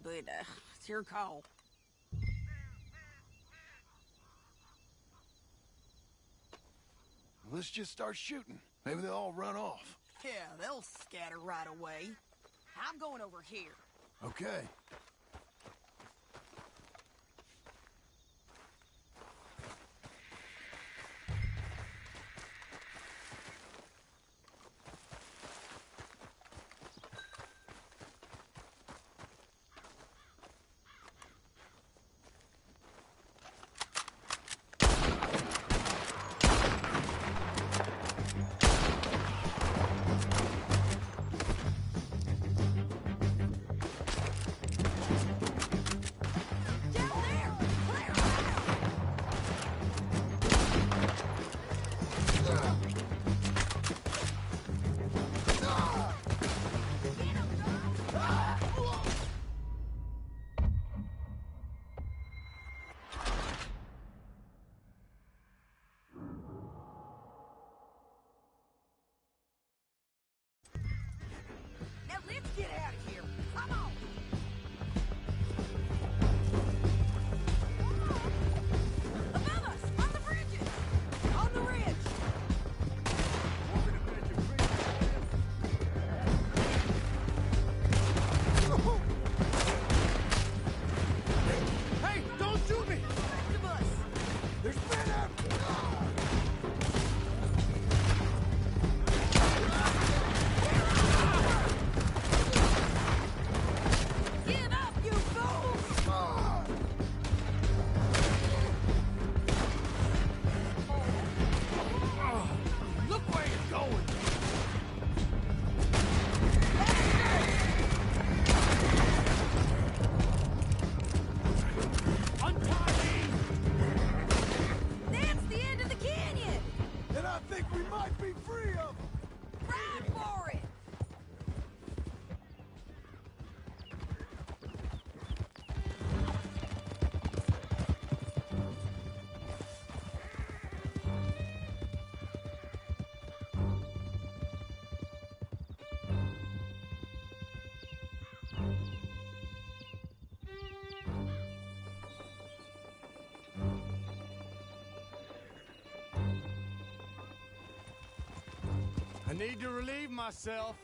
S16: but it's your call.
S1: Let's just start shooting. Maybe they'll all run off.
S15: Yeah, they'll scatter right away. I'm going over here.
S1: Okay.
S15: Now let's get out of here. Come on. Above us, on the bridges, on the ridge.
S10: Hey, don't shoot me!
S15: Rest of us.
S1: There's men after.
S15: Give up, you fools!
S10: Look where you're going!
S15: That's the end of the canyon.
S1: And I think we might be free of them.
S15: Ride for it.
S10: I need to relieve myself.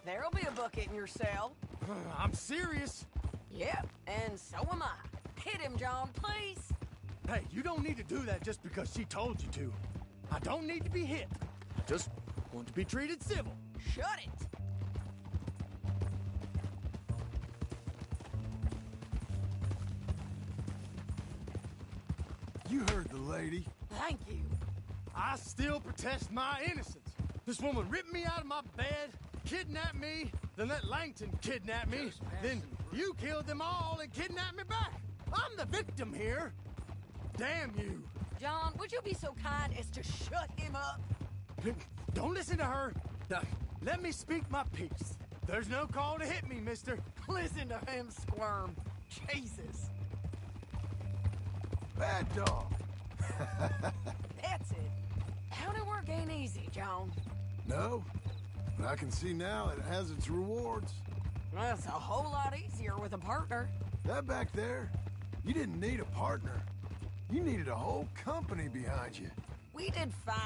S15: There'll be a bucket in your cell.
S10: I'm serious.
S15: Yep, and so am I. Hit him, John, please.
S10: Hey, you don't need to do that just because she told you to. I don't need to be hit. I just want to be treated civil.
S15: Shut it.
S1: You heard the lady.
S15: Thank you.
S10: I still protest my innocence. This woman ripped me out of my bed, kidnapped me, then let Langton kidnap me, then you killed them all and kidnapped me back. I'm the victim here. Damn you.
S15: John, would you be so kind as to shut him up?
S10: Don't listen to her. Now, let me speak my piece. There's no call to hit me, mister.
S15: Listen to him squirm. Jesus.
S1: Bad dog.
S15: That's it. Howdy work ain't easy, John.
S1: No, but I can see now it has its rewards.
S15: That's a whole lot easier with a partner.
S1: That back there, you didn't need a partner. You needed a whole company behind you.
S15: We did fine.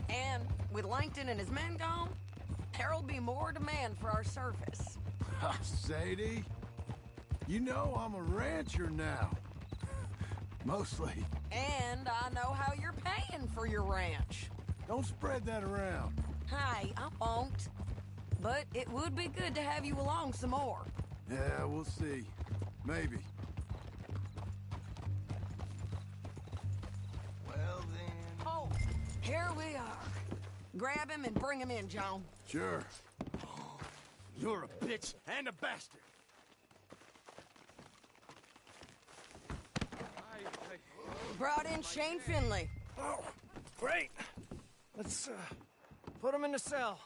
S15: And with Langton and his men gone, there'll be more demand for our service.
S1: Sadie, you know I'm a rancher now. Mostly.
S15: And I know how you're paying for your ranch.
S1: Don't spread that around.
S15: Hey, I won't. But it would be good to have you along some more.
S1: Yeah, we'll see. Maybe.
S6: Well then...
S15: Oh, here we are. Grab him and bring him in, John.
S1: Sure.
S10: You're a bitch and a bastard.
S15: Brought in Shane Finley.
S10: Oh, great. Let's put him in the cell.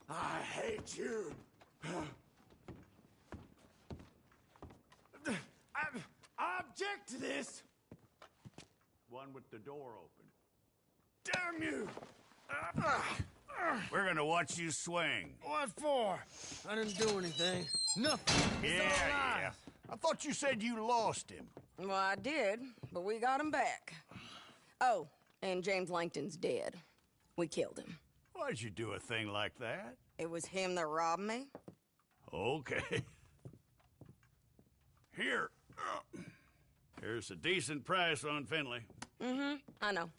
S10: I hate you. I object to this.
S7: One with the door open.
S10: Damn
S9: Damn you!
S7: We're gonna watch you swing.
S9: What for? I didn't do anything. Nothing. It's all lies.
S7: I thought you said you lost him.
S16: Well, I did, but we got him back. Oh, and James Langton's dead. We killed him.
S7: Why'd you do a thing like that?
S16: It was him that robbed me.
S7: Okay. Here. Here's a decent price on Finley.
S16: Mm-hmm, I know.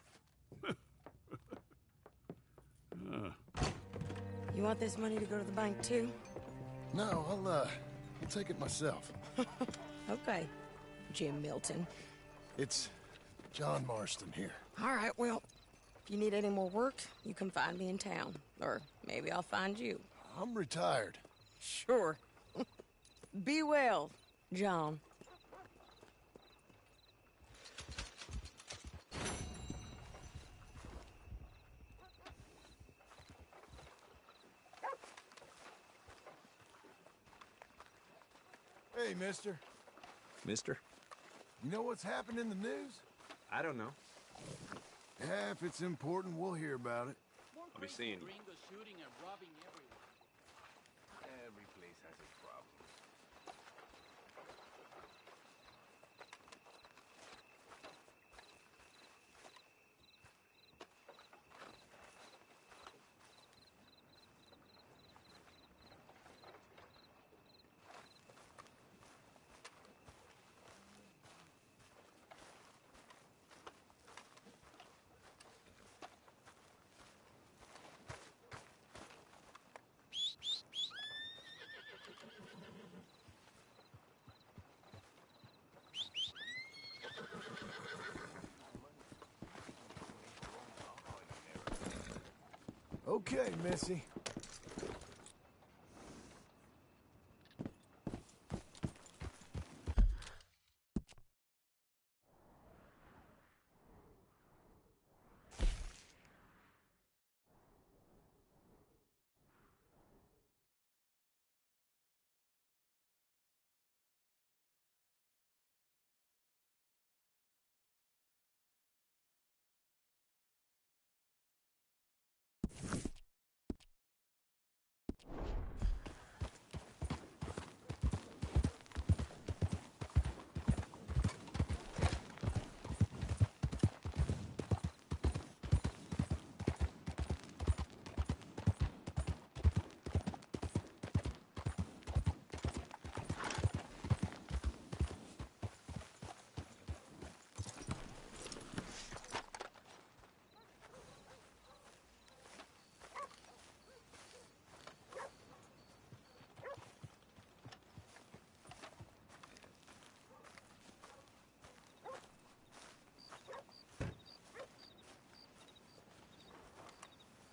S16: You want this money to go to the bank, too?
S1: No, I'll take it myself.
S16: Okay, Jim Milton.
S1: It's John Marston here.
S16: All right, well, if you need any more work, you can find me in town. Or maybe I'll find you.
S1: I'm retired.
S16: Sure. Be well, John.
S1: Hey, mister.
S17: Mister?
S1: You know what's happened in the news?
S17: I don't know.
S1: Yeah, if it's important, we'll hear about it.
S17: I'll be seeing you.
S9: Shooting and robbing everywhere.
S17: Every place has its problems.
S1: Okay, Missy.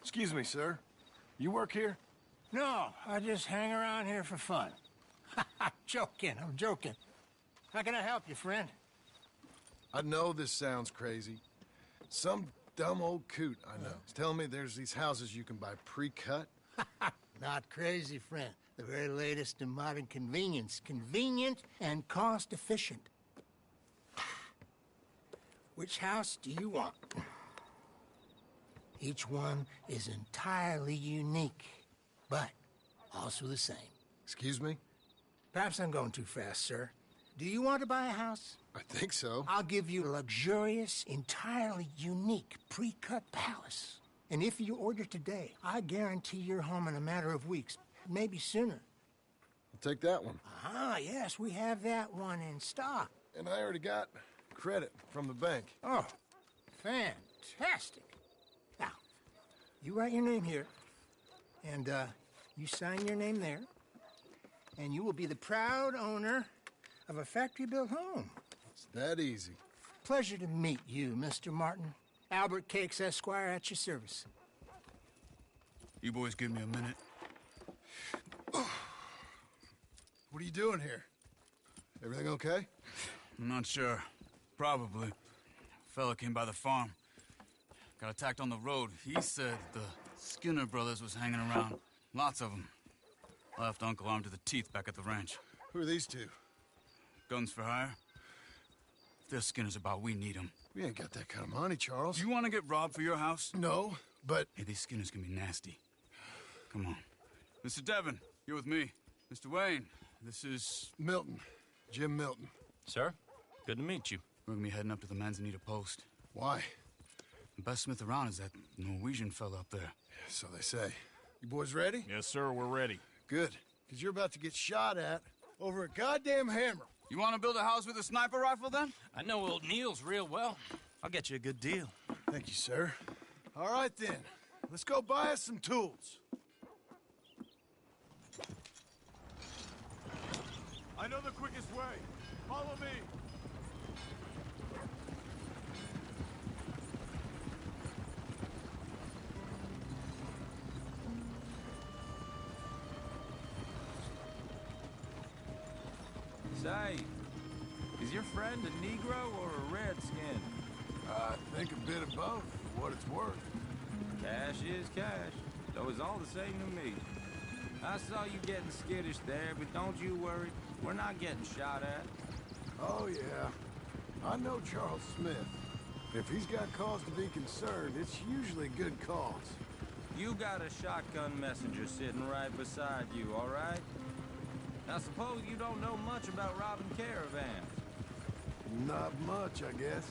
S1: Excuse me, sir. You work here?
S9: No, I just hang around here for fun. I'm joking. How can I help you, friend?
S1: I know this sounds crazy. Some dumb old coot I know is telling me there's these houses you can buy pre-cut.
S9: Not crazy, friend. The very latest in modern convenience. Convenient and cost-efficient. Which house do you want? Each one is entirely unique, but also the same.
S1: Excuse me?
S9: Perhaps I'm going too fast, sir. Do you want to buy a house?
S1: I think so.
S9: I'll give you a luxurious, entirely unique pre-cut palace. And if you order today, I guarantee you're home in a matter of weeks, maybe sooner.
S1: I'll take that one.
S9: Ah, yes, we have that one in stock.
S1: And I already got credit from the bank.
S9: Oh, fantastic. Now, you write your name here, and you sign your name there, and you will be the proud owner of a factory-built home.
S1: It's that easy.
S9: Pleasure to meet you, Mr. Martin. Albert Cakes, Esquire, at your service.
S14: You boys give me a minute.
S1: What are you doing here? Everything okay?
S14: I'm not sure. Probably. Fella came by the farm. Got attacked on the road. He said the Skinner brothers was hanging around. Lots of them. Left Uncle armed to the teeth back at the ranch.
S1: Who are these two?
S14: Guns for hire. There's Skinner's about. We need him.
S1: We ain't got that kind of money, Charles.
S14: Do you want to get robbed for your house?
S1: No, but...
S14: Hey, these Skinners can be nasty. Come on. Mr. Devon, you're with me. Mr. Wayne, this is...
S1: Milton. Jim Milton.
S18: Sir, good to meet you.
S14: We're gonna be heading up to the Manzanita post.
S1: Why?
S14: The best smith around is that Norwegian fella up there.
S1: Yeah, so they say. You boys ready?
S18: Yes, sir, we're ready.
S1: Good, because you're about to get shot at over a goddamn hammer.
S14: You want to build a house with a sniper rifle, then?
S18: I know old Neil's real well. I'll get you a good deal.
S1: Thank you, sir. All right, then. Let's go buy us some tools.
S4: I know the quickest way. Follow me.
S17: Say, is your friend a Negro or a Redskin?
S1: I think a bit of both, for what it's worth.
S17: Cash is cash, though it's all the same to me. I saw you getting skittish there, but don't you worry. We're not getting shot at.
S1: Oh, yeah. I know Charles Smith. If he's got cause to be concerned, it's usually good cause.
S17: You got a shotgun messenger sitting right beside you, all right? Now, suppose you don't know much about robbing caravans.
S1: Not much, I guess.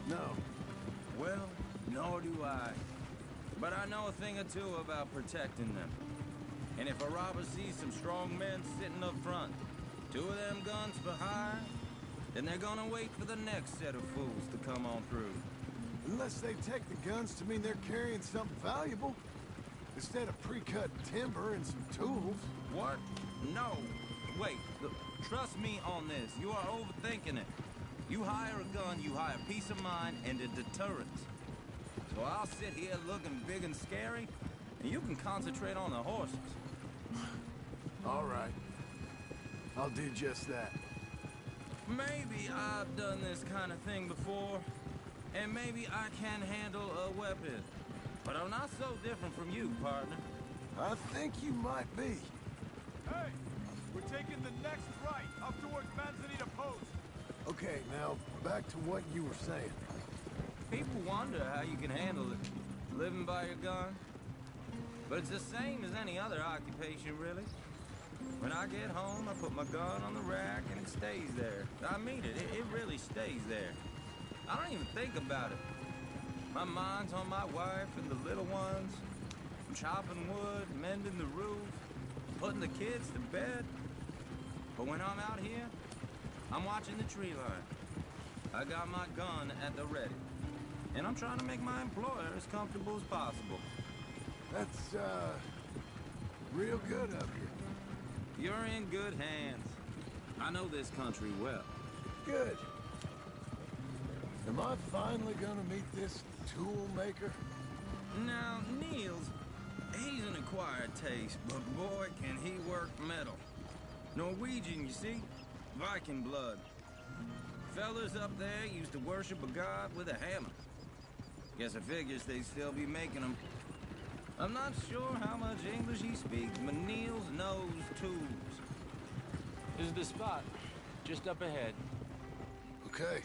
S1: No.
S17: Well, nor do I. But I know a thing or two about protecting them. And if a robber sees some strong men sitting up front, 2 of them guns behind, then they're gonna wait for the next set of fools to come on through.
S1: Unless they take the guns to mean they're carrying something valuable. Instead of pre-cut timber and some tools.
S17: What? No. Wait, look, trust me on this. You are overthinking it. You hire a gun, you hire peace of mind and a deterrent. So I'll sit here looking big and scary, and you can concentrate on the horses.
S1: All right. I'll do just that.
S17: Maybe I've done this kind of thing before, and maybe I can handle a weapon. But I'm not so different from you, partner.
S1: I think you might be.
S4: Hey, we're taking the next right up towards Manzanita Post.
S1: Okay, now back to what you were saying.
S17: People wonder how you can handle it, living by your gun. But it's the same as any other occupation, really. When I get home, I put my gun on the rack and it stays there. I mean it, it really stays there. I don't even think about it. My mind's on my wife and the little ones. I'm chopping wood, mending the roof, putting the kids to bed. But when I'm out here, I'm watching the tree line. I got my gun at the ready. And I'm trying to make my employer as comfortable as possible.
S1: That's, real good of you.
S17: You're in good hands. I know this country well.
S1: Good. Am I finally gonna meet this tool maker?
S17: Now, Niels, he's an acquired taste, but boy, can he work metal. Norwegian, you see? Viking blood. Fellas up there used to worship a god with a hammer. Guess I figures they'd still be making them. I'm not sure how much English he speaks, but Niels knows tools.
S18: This is the spot, just up ahead.
S1: Okay.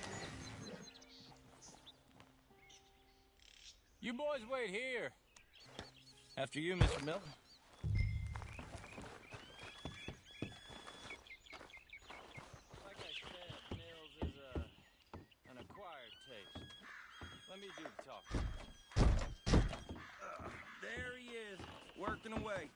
S18: You boys wait here.
S17: After you, Mr. Milton.
S18: Like I said, Nils is an acquired taste. Let me do the talking.
S17: There he is, working away.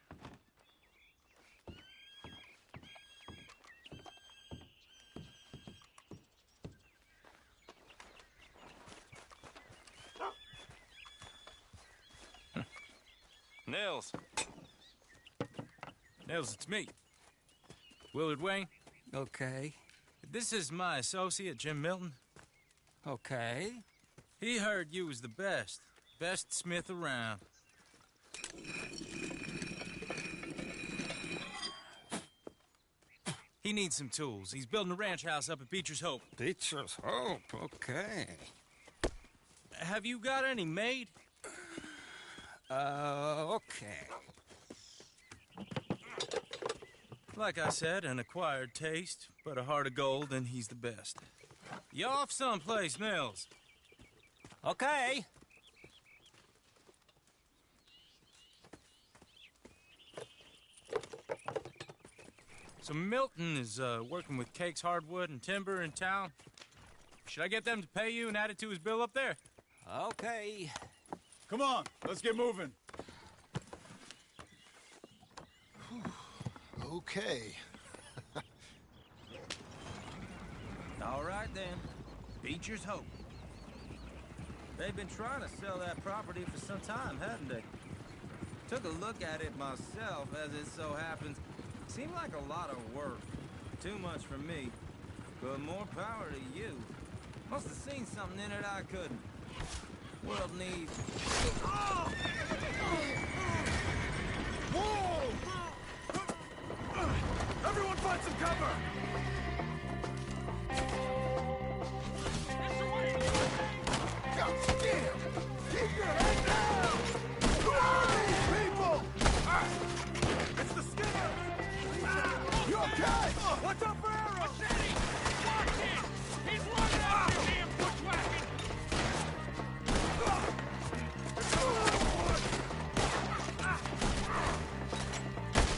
S18: Nils. Nils, it's me. Willard Wayne.
S8: Okay.
S18: This is my associate, Jim Milton.
S8: Okay.
S18: He heard you was the best. Best smith around. He needs some tools. He's building a ranch house up at Beecher's Hope.
S8: Beecher's Hope, okay.
S18: Have you got any made?
S8: Okay.
S18: Like I said, an acquired taste, but a heart of gold, and he's the best.
S17: You off someplace, Mills?
S2: Okay.
S17: So Milton is working with Cake's Hardwood and Timber in town. Should I get them to pay you and add it to his bill up there?
S2: Okay.
S14: Come on, let's get moving.
S1: Okay.
S17: All right, then. Beecher's Hope. They've been trying to sell that property for some time, haven't they? Took a look at it myself, as it so happens. Seemed like a lot of work. Too much for me. But more power to you. Must have seen something in it I couldn't. World needs... Oh!
S14: Whoa! Everyone find some cover!
S1: God damn! Keep your head down! Who are these people?
S14: It's the Skinner!
S1: You okay?
S14: Watch out for arrows!
S9: Watch it! He's running out of damn bushwhacking!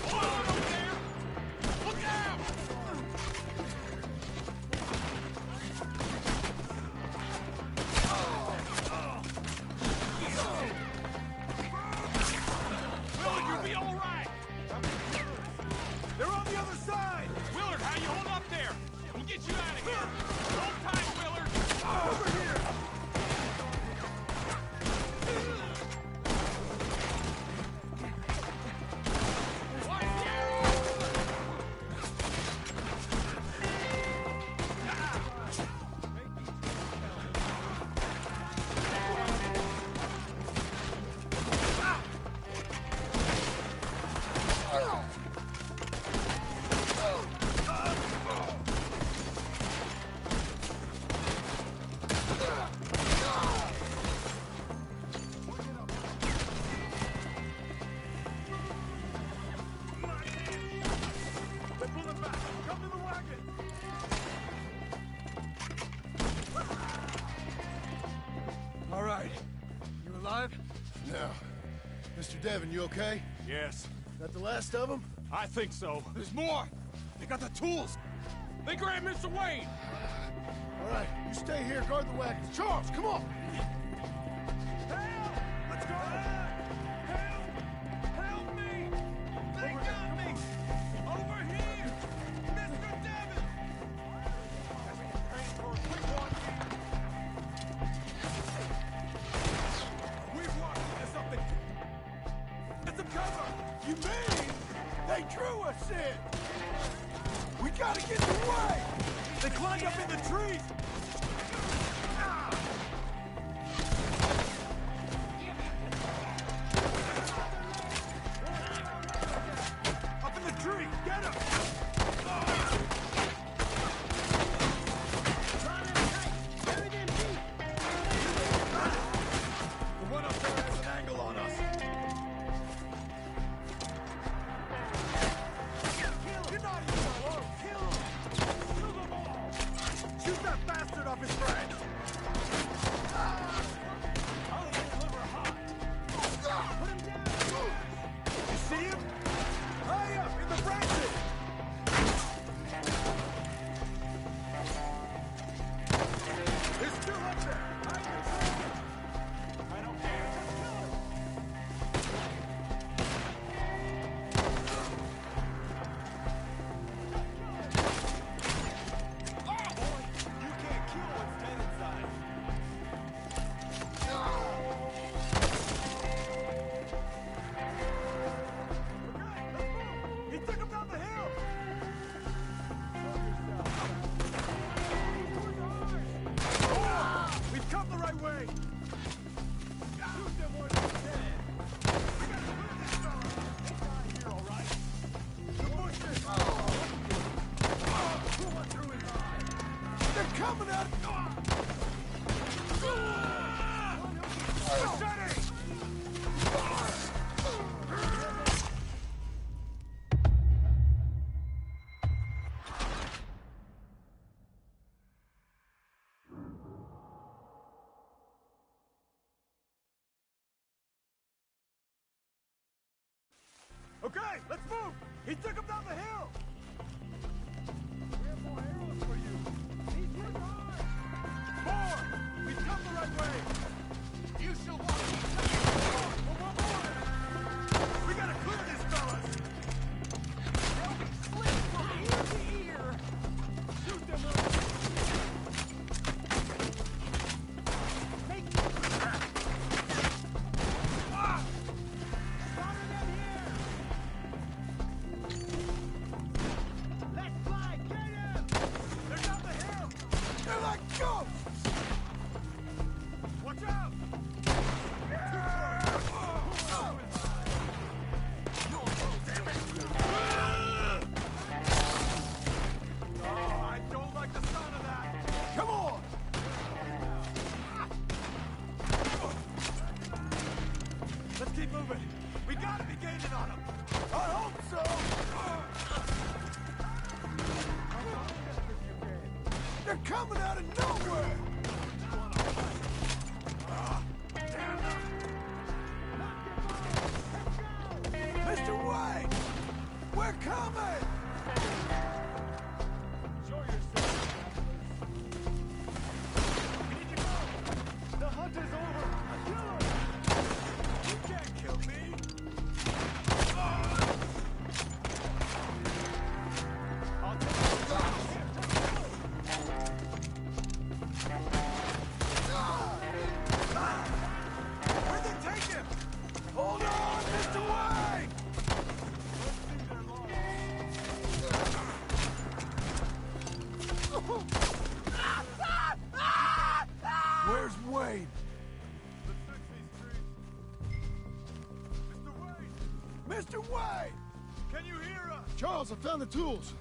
S9: Hold on over there! Look out! Willard, you'll be all right!
S14: They're on the other side!
S9: Willard, how you hold up there? We'll get you out of here! Hold tight, Willard!
S14: Over here!
S9: Watch the arrow!
S14: They're pulling back! Come to the wagon! All right. You alive?
S1: No. Mr. Devon, you okay?
S14: Yes.
S1: That the last of them?
S14: I think so. There's more! They got the tools!
S9: They grabbed Mr. Wayne!
S1: All right, you stay here, guard the wagons. Charles, come on!
S14: Help! Let's go! Help! Help me! They got me! Over here! Mr. Devon! We've lost something! Get some cover!
S1: You mean they drew us in? We gotta get away!
S14: They climbed up in the trees! Up in the tree! Get him! The one up there has an angle on us. You're not even alone. Kill him! Kill them all! Shoot that bastard off his branch! I'll deliver hot! Put him down! You see him? High up in the branches! He's still up there! I don't care! Just kill him! You can't kill what's dead inside. He took him down the hill. We've come the right way. Shoot them once he's dead. We gotta clear this fella. He's out of here, all right. The bushes. Pull one through his eye.
S1: They're coming at us!
S14: Machete!
S4: Okay, let's move! He took him down the hill! We have more arrows for you! He's hit hard! More! We've come the right way! You shall walk one more! We gotta clear these fellas! They'll be slick from ear to ear! Shoot them up! Take ah! Spotted them here! Let's fly! Get him! They're down the hill! They're like ghosts! Watch out! I don't like the sound of that! Come on! Let's keep moving! We gotta be gaining on them! I hope so! They're coming out of nowhere! Mr. White! We're coming! Show yourself, we need to go! The hunt is over! Kill him! You can't kill me! I'll take Where'd they take him? Hold on, Mr. White! Where's Wade? Mr. Wade! Mr. Wade! Can you hear us?
S1: Charles, I found the tools.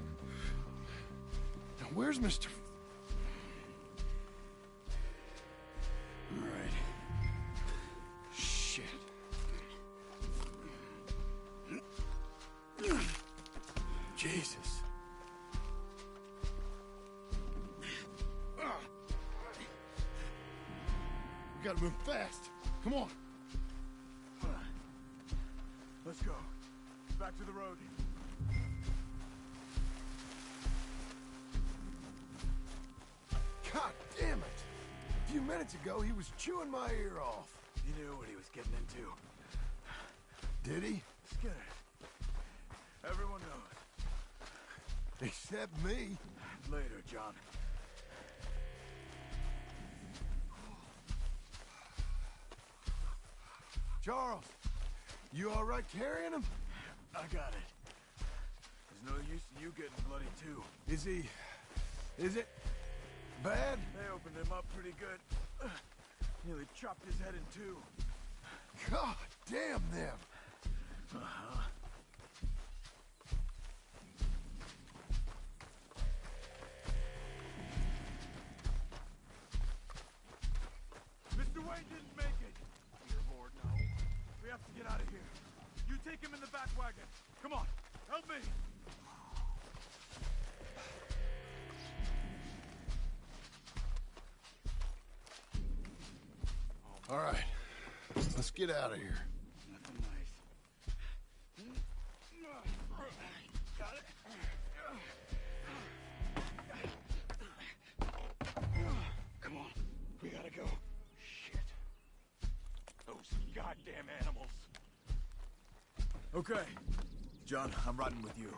S1: Now, where's Mr. All right. Shit. Jesus. We gotta move fast. Come on.
S4: Let's go. Back to the road.
S1: God damn it. A few minutes ago, he was chewing my ear off.
S4: He knew what he was getting into.
S1: Did he?
S4: Skinner. Everyone knows.
S1: Except me.
S4: Later, John.
S1: Charles, you all right carrying him?
S4: I got it. There's no use in you getting bloody, too.
S1: Is it bad?
S4: They opened him up pretty good. Nearly chopped his head in two.
S1: God damn them.
S4: Uh-huh. Mr. Wayne didn't make it. Dear Lord, no. We have to get out of here. You take him in the back wagon. Come on, help me.
S1: All right, let's get out of here.
S14: Nothing nice.
S4: Got it. Come on, we gotta go. Shit. Those goddamn animals.
S19: Okay. John, I'm riding with you.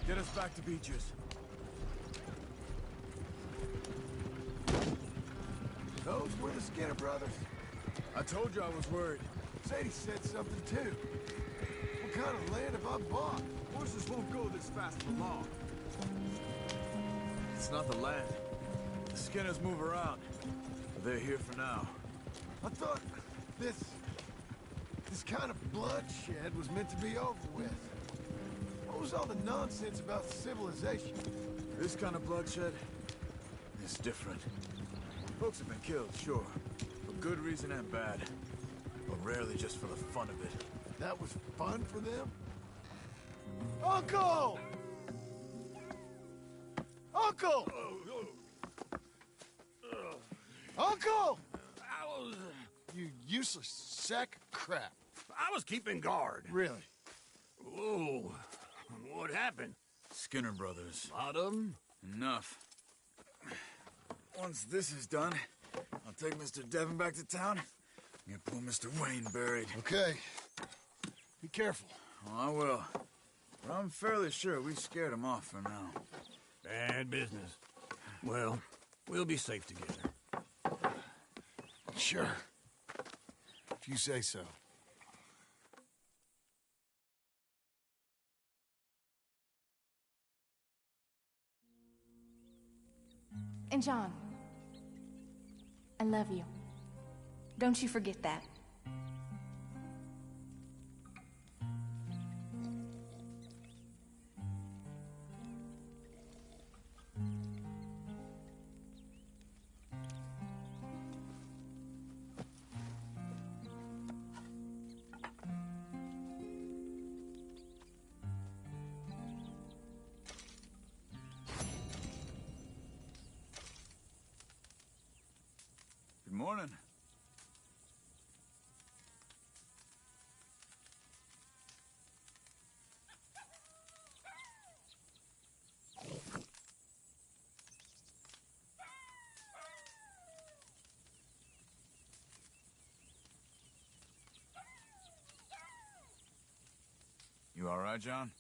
S19: Get us back to Beaches.
S1: Those were the Skinner brothers.
S19: I told you I was worried.
S1: Sadie said something too. What kind of land have I bought?
S19: Horses won't go this fast for long. It's not the land. The Skinners move around. They're here for now.
S1: I thought this kind of bloodshed was meant to be over with. What was all the nonsense about civilization?
S19: This kind of bloodshed is different. Folks have been killed, sure. For good reason and bad. But rarely just for the fun of it.
S1: That was fun for them? Uncle! Uncle! Uncle! You useless sack of crap.
S8: I was keeping guard.
S1: Really?
S11: Whoa. What happened?
S19: Skinner Brothers.
S11: A lot of them?
S19: Enough. Once this is done, I'll take Mr. Devon back to town and get poor Mr. Wayne buried.
S1: Okay. Be careful.
S19: Oh, I will. But I'm fairly sure we scared him off for now.
S11: Bad business. Well, we'll be safe together.
S1: Sure. If you say so.
S20: And John, I love you. Don't you forget that.
S19: Good morning. You all right, John?